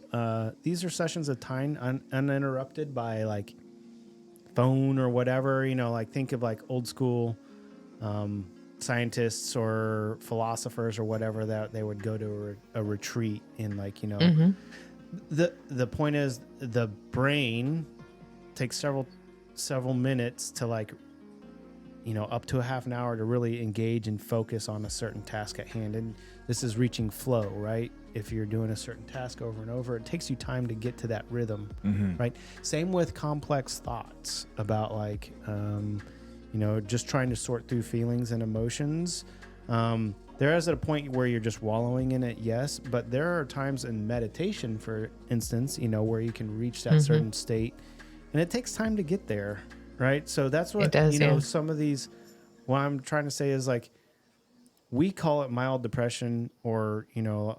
These are sessions of time uninterrupted by like phone or whatever, like think of like old school scientists or philosophers or whatever, that they would go to a retreat in, like, the point is the brain takes several minutes to, like, up to a half an hour to really engage and focus on a certain task at hand. And this is reaching flow, right? If you're doing a certain task over and over, it takes you time to get to that rhythm, right? Same with complex thoughts about, like, just trying to sort through feelings and emotions. There is a point where you're just wallowing in it, yes, but there are times in meditation, for instance, where you can reach that certain state, and it takes time to get there, right? So that's what, some of these, what I'm trying to say is, like, we call it mild depression, or,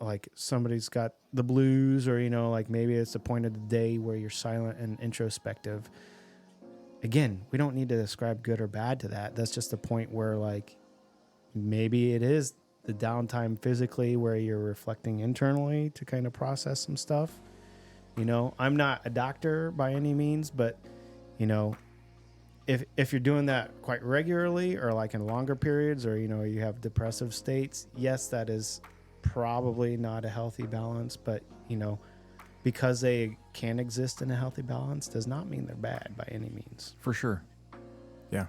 like somebody's got the blues, or, like maybe it's the point of the day where you're silent and introspective. Again, we don't need to ascribe good or bad to that. That's just the point where, like, maybe it is the downtime physically where you're reflecting internally to kind of process some stuff. I'm not a doctor by any means, but, if you're doing that quite regularly, or like in longer periods, or, you have depressive states, yes, that is probably not a healthy balance, but, because they can exist in a healthy balance does not mean they're bad by any means. For sure. Yeah.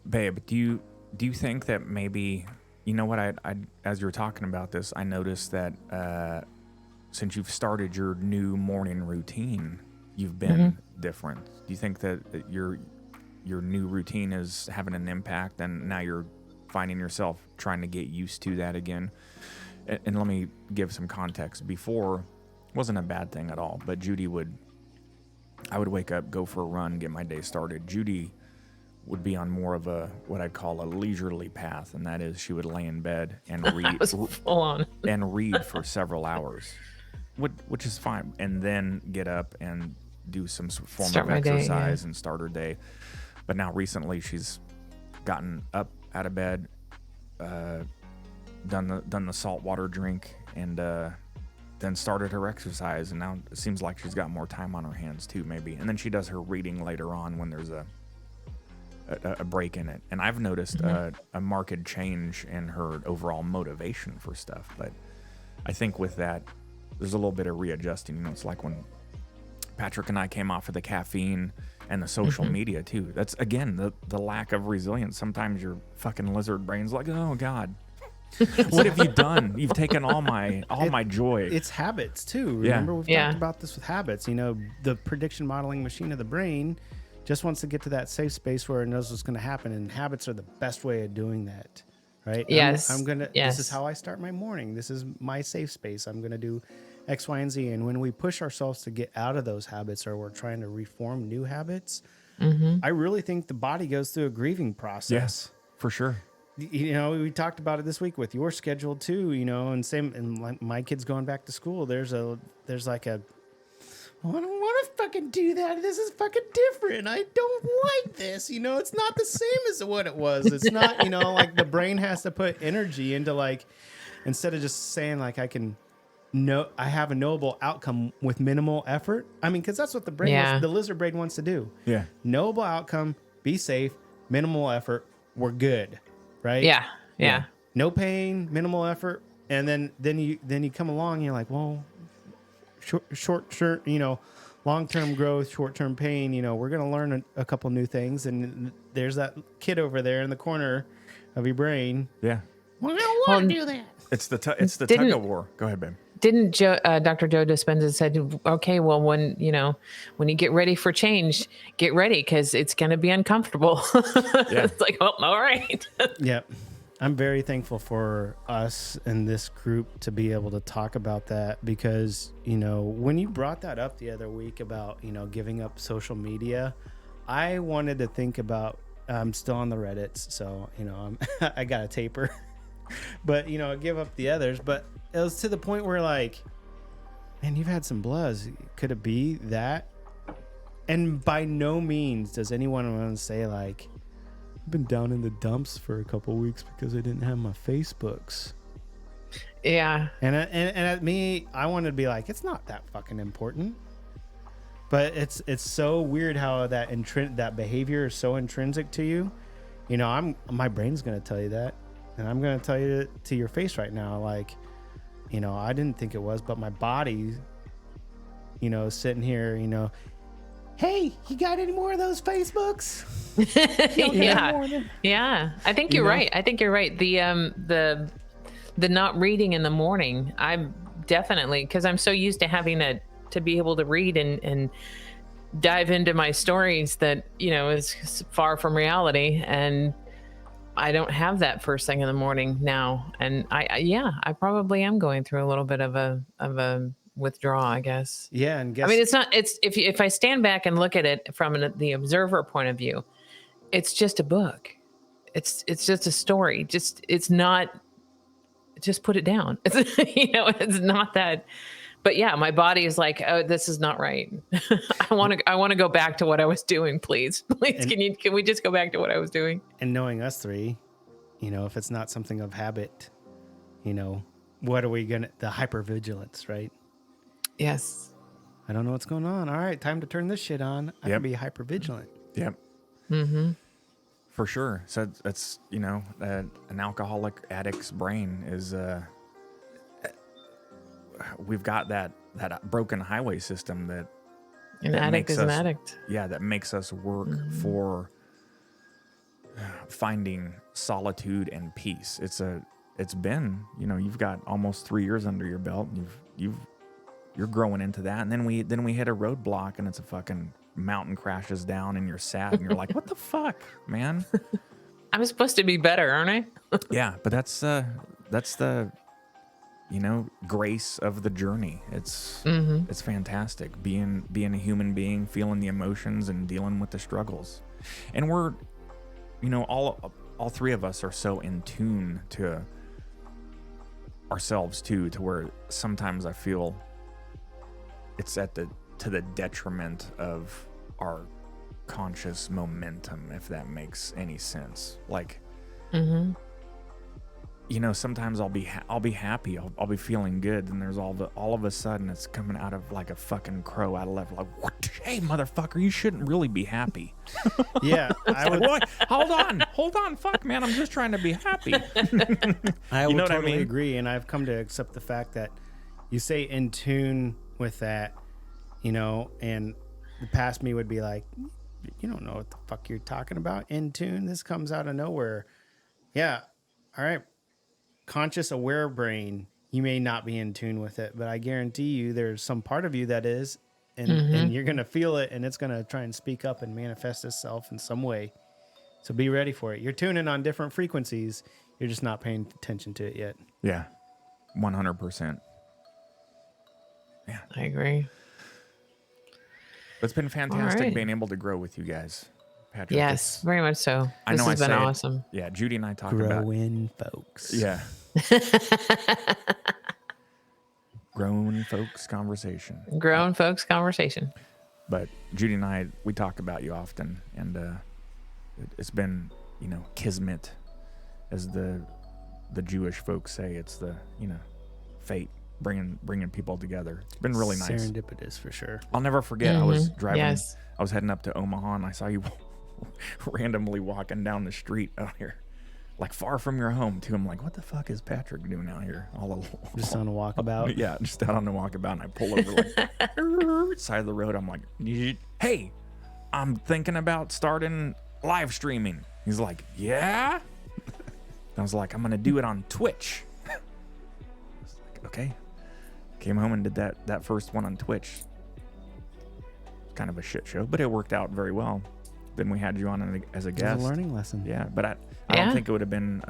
Babe, do you think that maybe, what, I as you were talking about this, I noticed that since you've started your new morning routine, you've been different. Do you think that your new routine is having an impact, and now you're finding yourself trying to get used to that again? And let me give some context. Before, it wasn't a bad thing at all, but I would wake up, go for a run, get my day started. Judy would be on more of a, what I'd call a leisurely path, and that is she would lay in bed and read, full on. and read for several hours, which is fine, and then get up and do some form of exercise and start her day. But now recently she's gotten up out of bed, done the saltwater drink, and then started her exercise, and now it seems like she's got more time on her hands too, maybe. And then she does her reading later on when there's a break in it. And I've noticed a marked change in her overall motivation for stuff. But I think with that, there's a little bit of readjusting. It's like when Patrick and I came off of the caffeine and the social media too. That's, again, the lack of resilience. Sometimes your fucking lizard brain's like, oh God, what have you done? You've taken all my joy. It's habits too. Remember, we've talked about this with habits. The prediction modeling machine of the brain just wants to get to that safe space where it knows what's going to happen, and habits are the best way of doing that, right? Yes. This is how I start my morning. This is my safe space. I'm going to do X, Y, and Z. And when we push ourselves to get out of those habits, or we're trying to reform new habits, I really think the body goes through a grieving process. Yes, for sure. We talked about it this week with your schedule too, and same, and like my kids going back to school, there's like a, well, I don't want to fucking do that. This is fucking different. I don't like this. It's not the same as what it was. It's not, like the brain has to put energy into, like, instead of just saying like, I have a knowable outcome with minimal effort. I mean, because that's what the brain, the lizard brain wants to do. Yeah. Knowable outcome, be safe, minimal effort, we're good. Right? Yeah. No pain, minimal effort. And then you come along and you're like, well, short, long-term growth, short-term pain, we're going to learn a couple new things. And there's that kid over there in the corner of your brain. Yeah. Well, I don't want to do that. It's the tug of war. Go ahead, babe. didn't Dr. Joe Dispenza said, okay, well, when you get ready for change, get ready because it's going to be uncomfortable. Yeah. It's like, oh, all right. Yep. I'm very thankful for us and this group to be able to talk about that because, when you brought that up the other week about, giving up social media, I wanted to think about, I'm still on the Reddits, so, I got a taper, but, I give up the others, but it was to the point where like, man, you've had some bloods. Could it be that? And by no means does anyone want to say like, I've been down in the dumps for a couple weeks because I didn't have my Facebooks. Yeah. And at me, I wanted to be like, it's not that fucking important. But it's so weird how that behavior is so intrinsic to you. My brain's gonna tell you that, and I'm gonna tell you to your face right now, like, I didn't think it was, but my body, sitting here, hey, you got any more of those Facebooks? Yeah. I think you're right. I think you're right. The not reading in the morning, I'm definitely, because I'm so used to having to be able to read and dive into my stories that, is far from reality. And I don't have that first thing in the morning now. And I probably am going through a little bit of a withdraw, I guess. Yeah. And it's if I stand back and look at it from the observer point of view, it's just a book. It's just a story. It's not, just put it down. It's not that, but yeah, my body is like, oh, this is not right. I want to go back to what I was doing, please. Can we just go back to what I was doing? And knowing us three, if it's not something of habit, what are we the hypervigilance, right? Yes. I don't know what's going on. All right, time to turn this shit on. I can be hypervigilant. Yep. Mm-hmm. For sure. So it's, an alcoholic addict's brain is, we've got that broken highway system that an addict is an addict. Yeah. That makes us work for finding solitude and peace. It's been, you've got almost 3 years under your belt. And you're growing into that. And then we hit a roadblock and it's a fucking mountain crashes down and you're sad and you're like, what the fuck, man? I'm supposed to be better, aren't I? Yeah, but that's the grace of the journey. It's fantastic being a human being, feeling the emotions and dealing with the struggles. And we're all three of us are so in tune to ourselves too, to where sometimes I feel it's to the detriment of our conscious momentum, if that makes any sense. Like, sometimes I'll be happy, I'll be feeling good, and there's all of a sudden it's coming out of like a fucking crow out of left, like, what? Hey, motherfucker, you shouldn't really be happy. Yeah, hold on, fuck, man, I'm just trying to be happy. I would totally agree, and I've come to accept the fact that you say in tune with that, and the past me would be like, you don't know what the fuck you're talking about. In tune, this comes out of nowhere. Yeah, all right. Conscious aware brain, you may not be in tune with it, but I guarantee you there's some part of you that is, and you're going to feel it, and it's going to try and speak up and manifest itself in some way. So be ready for it. You're tuning on different frequencies. You're just not paying attention to it yet. Yeah, 100%. Yeah, I agree. It's been fantastic being able to grow with you guys, Patrick. Yes, very much so. This has been awesome. Yeah, Judy and I talk about growing folks. Yeah. Grown folks conversation. Grown folks conversation. But Judy and I, we talk about you often, and it's been, kismet, as the Jewish folks say. It's the, fate. Bringing people together. It's been really nice. Serendipitous for sure. I'll never forget. I was driving. Yes. I was heading up to Omaha, and I saw you randomly walking down the street out here, like far from your home too. I'm like, what the fuck is Patrick doing out here? All alone. Just on a walkabout. Yeah, just out on the walkabout, and I pull over like side of the road. I'm like, hey, I'm thinking about starting live streaming. He's like, yeah. I was like, I'm gonna do it on Twitch. I was like, okay. Came home and did that first one on Twitch. Kind of a shit show, but it worked out very well. Then we had you on as a It guest. was a learning lesson. Yeah, but I don't think it would have been.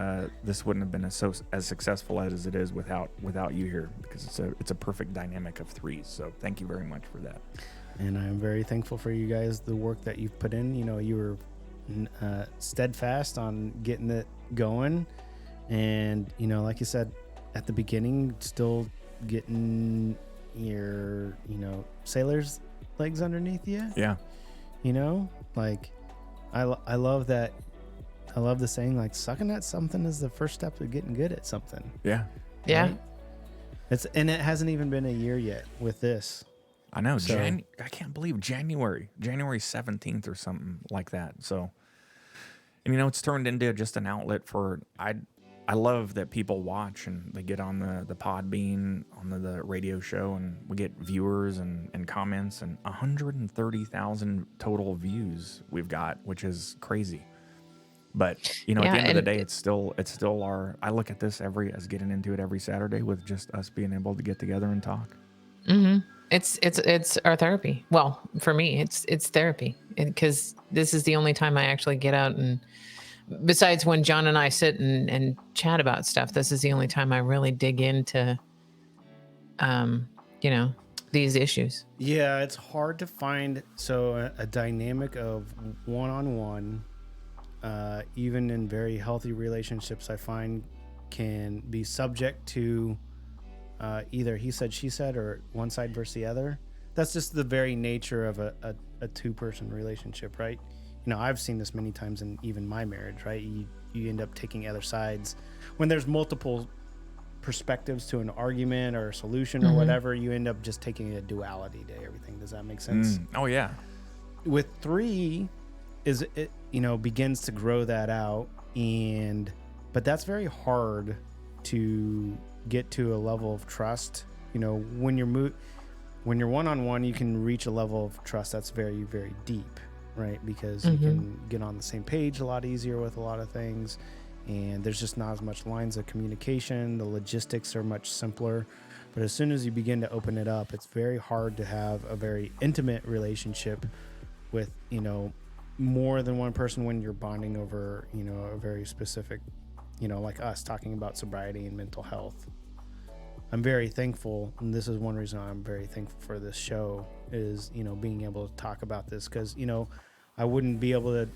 This wouldn't have been as successful as it is without you here, because it's a perfect dynamic of threes. So thank you very much for that. And I'm very thankful for you guys, the work that you've put in. You know, you were steadfast on getting it going, and you know, like you said at the beginning, still getting your sailor's legs underneath you. Yeah. You know, like I love that. I love the saying, like, sucking at something is the first step to getting good at something. Yeah. Yeah. Right? And it hasn't even been a year yet with this. I know. So- I can't believe January 17th or something like that. So, and it's turned into just an outlet for, I love that people watch and they get on the Podbean, on the radio show, and we get viewers and comments, and 130,000 total views we've got, which is crazy. But at the end of the day, it's still I look at this as getting into it every Saturday with just us being able to get together and talk. Mm-hmm. It's our therapy. Well, for me, it's therapy, because this is the only time I actually get out, and besides when John and I sit and chat about stuff, this is the only time I really dig into, these issues. Yeah, it's hard to find a dynamic of one-on-one, even in very healthy relationships, I find can be subject to either he said, she said, or one side versus the other. That's just the very nature of a two-person relationship, right? I've seen this many times in even my marriage, right? You end up taking other sides. When there's multiple perspectives to an argument or a solution or whatever, you end up just taking a duality to everything. Does that make sense? Oh, yeah. With three, it begins to grow that out, but that's very hard to get to a level of trust. When you're one-on-one, you can reach a level of trust that's very, very deep, right? Because you can get on the same page a lot easier with a lot of things, and there's just not as much lines of communication. The logistics are much simpler. But as soon as you begin to open it up, it's very hard to have a very intimate relationship with more than one person when you're bonding over a very specific, like us talking about sobriety and mental health. I'm very thankful, and this is one reason I'm very thankful for this show, is being able to talk about this, because I wouldn't be able to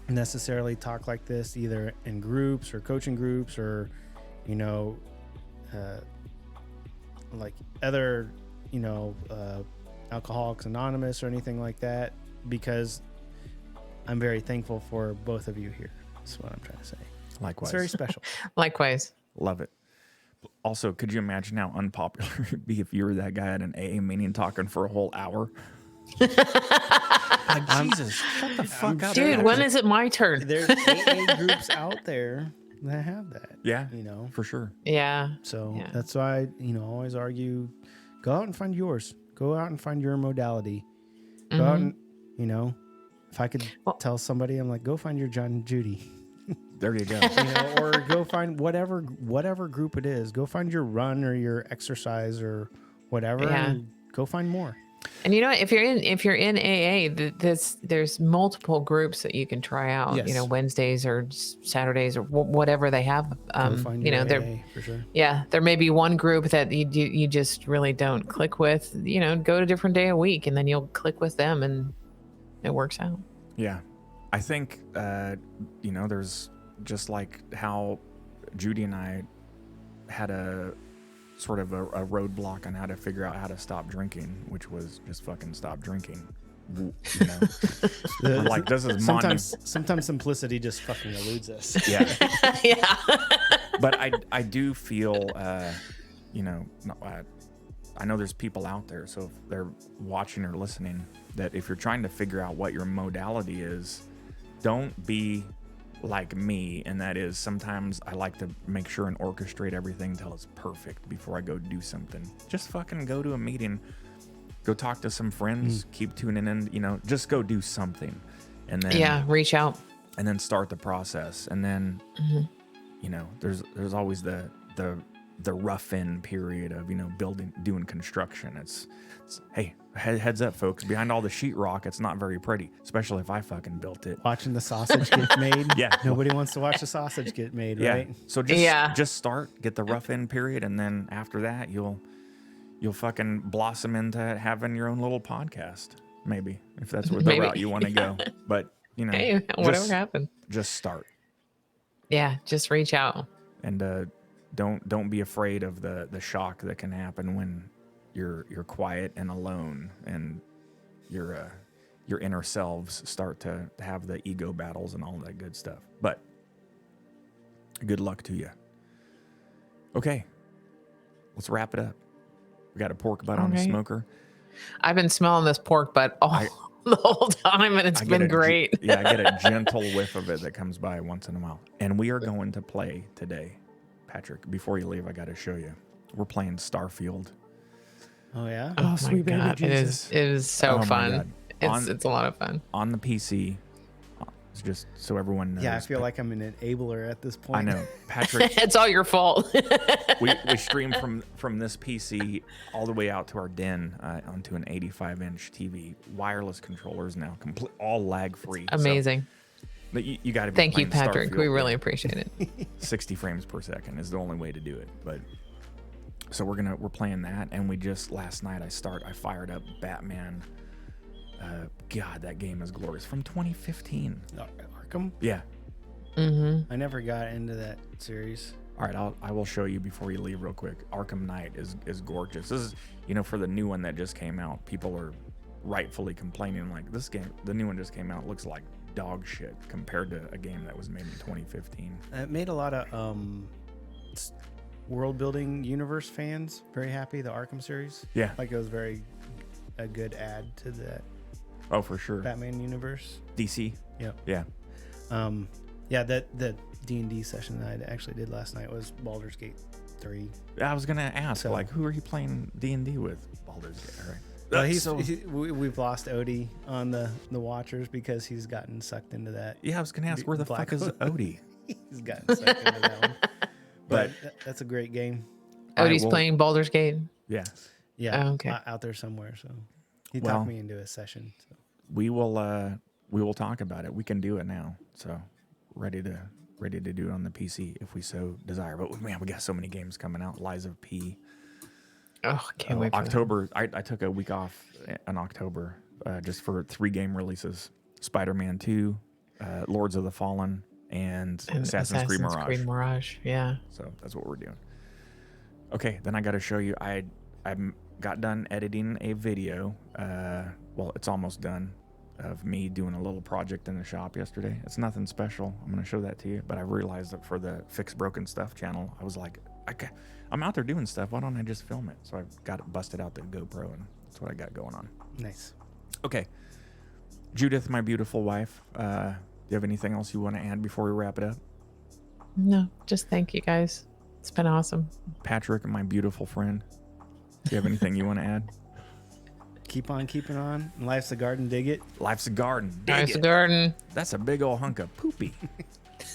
necessarily talk like this either in groups or coaching groups or like other Alcoholics Anonymous or anything like that, because I'm very thankful for both of you here. That's what I'm trying to say. Likewise. It's very special. Likewise. Love it. Also, could you imagine how unpopular it'd be if you were that guy at an AA meeting talking for a whole hour? Like, Jesus, shut the fuck up. Dude, when is it my turn? There's AA groups out there that have that. Yeah, for sure. Yeah. So Yeah. that's why I, always argue, go out and find yours. Go out and find your modality. Go out and, if I could tell somebody, I'm like, go find your John and Judy. There you go. Or go find whatever group it is. Go find your run or your exercise or whatever, and go find more. And if you're in AA, there's multiple groups that you can try out. Yes. Wednesdays or Saturdays or whatever they have. Go find your there AA for sure. Yeah, there may be one group that you just really don't click with. Go to a different day a week, and then you'll click with them, and it works out. Yeah. I think, there's just like how Judy and I had a sort of a roadblock on how to figure out how to stop drinking, which was just fucking stop drinking. Like, this is sometimes simplicity just fucking eludes us. Yeah. Yeah. But I do feel, I know there's people out there, so if they're watching or listening, that if you're trying to figure out what your modality is, don't be like me, and that is sometimes I like to make sure and orchestrate everything till it's perfect before I go do something. Just fucking go to a meeting, go talk to some friends, keep tuning in, just go do something, and then reach out, and then start the process, and then there's always the the rough in period of, doing construction. It's hey, heads up, folks. Behind all the sheetrock, it's not very pretty, especially if I fucking built it. Watching the sausage get made. Yeah. Nobody wants to watch the sausage get made, Yeah. right? So just start, get the rough in period, and then after that, you'll fucking blossom into having your own little podcast, maybe, if that's where the route you want to go. But Hey, whatever happened. Just start. Yeah, just reach out. And don't be afraid of the shock that can happen when you're quiet and alone, and your inner selves start to have the ego battles and all that good stuff. But good luck to you. Okay, let's wrap it up. We got a pork butt on the smoker. I've been smelling this pork butt the whole time, and it's been great. I get a gentle whiff of it that comes by once in a while. And we are going to play today. Patrick, before you leave, I got to show you. We're playing Starfield. Oh, yeah? Oh, sweet baby Jesus. It is so fun. It's a lot of fun. On the PC, it's just so everyone knows. Yeah, I feel like I'm an enabler at this point. I know. Patrick. It's all your fault. we stream from this PC all the way out to our den onto an 85-inch TV. Wireless controllers now, all lag-free. Amazing. But you got to be. Thank you, playing Patrick. Starfield. We really appreciate it. 60 frames per second is the only way to do it. But so we're playing that, and we just last night I fired up Batman. God, that game is glorious, from 2015. Arkham? Yeah. Mm-hmm. I never got into that series. All right, I will show you before you leave real quick. Arkham Knight is gorgeous. This is, for the new one that just came out, people are rightfully complaining like, this game, the new one just came out, looks like dog shit compared to a game that was made in 2015. It made a lot of world building universe fans very happy, the Arkham series. Yeah. Like it was a good add to that. Oh, for sure. Batman universe. DC. Yep. Yeah. Yeah, that D&D session that I actually did last night was Baldur's Gate 3. I was gonna ask, who are you playing D&D with? Baldur's Gate. All right. Well, we've lost Odie on the Watchers because he's gotten sucked into that. Yeah, I was gonna ask, where the fuck is Odie? He's gotten sucked into that one. But that's a great game. Odie's playing Baldur's Gate. Yeah. Yeah. Oh, okay. Out there somewhere. So he talked me into a session. So. We will talk about it. We can do it now. So ready to do it on the PC if we so desire. But man, we got so many games coming out. Lies of P. Oh, can't wait. October. I took a week off in October just for 3 game releases: Spider-Man 2, Lords of the Fallen, and Assassin's Creed Mirage. Yeah. So that's what we're doing. Okay, then I got to show you. I got done editing a video. Well, it's almost done, of me doing a little project in the shop yesterday. It's nothing special. I'm going to show that to you. But I realized that for the Fix Broken Stuff channel, I was like, I'm out there doing stuff. Why don't I just film it? So I got it busted out the GoPro, and that's what I got going on. Nice. Okay. Judith, my beautiful wife, do you have anything else you want to add before we wrap it up? No, just thank you guys. It's been awesome. Patrick, my beautiful friend, do you have anything you want to add? Keep on keeping on. Life's a garden, dig it. Life's a garden. Dig Life's it. a garden. That's a big old hunk of poopy.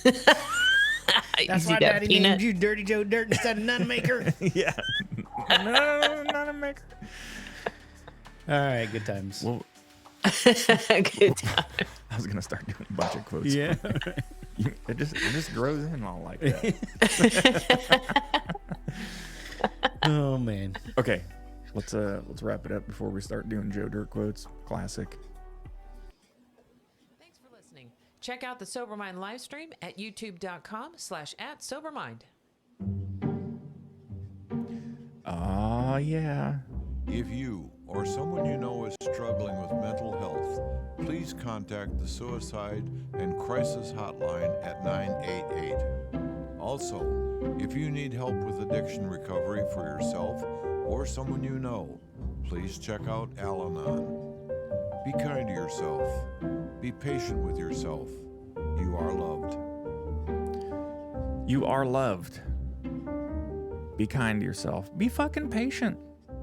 That's why Daddy named you Dirty Joe Dirt instead of Nunmaker. Yeah. No, not a maker. All right, good times. Well, Good time. I was gonna start doing a bunch of quotes. Yeah. It just grows in all like that. Oh man. Okay, let's wrap it up before we start doing Joe Dirt quotes. Classic. Thanks for listening. Check out the Sobermind live stream at youtube.com/@sobermind. Oh yeah. If you or someone you know is struggling with mental health, please contact the Suicide and Crisis Hotline at 988. Also, if you need help with addiction recovery for yourself or someone you know, please check out Al-Anon. Be kind to yourself. Be patient with yourself. You are loved. You are loved. Be kind to yourself. Be fucking patient.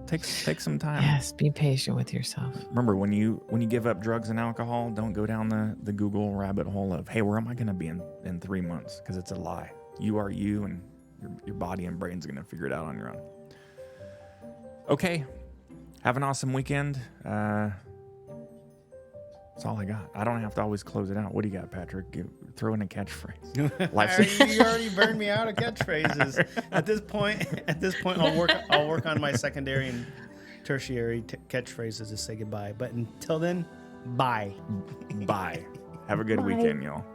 Take some time. Yes, be patient with yourself. Remember, when you give up drugs and alcohol, don't go down the Google rabbit hole of, hey, where am I going to be in 3 months? Because it's a lie. You are you, and Your body and brain's going to figure it out on your own. Okay. Have an awesome weekend. That's all I got. I don't have to always close it out. What do you got, Patrick? Throw in a catchphrase. You already burned me out of catchphrases. At this point, I'll work on my secondary and tertiary catchphrases to say goodbye. But until then, bye. Bye. Have a good weekend, y'all.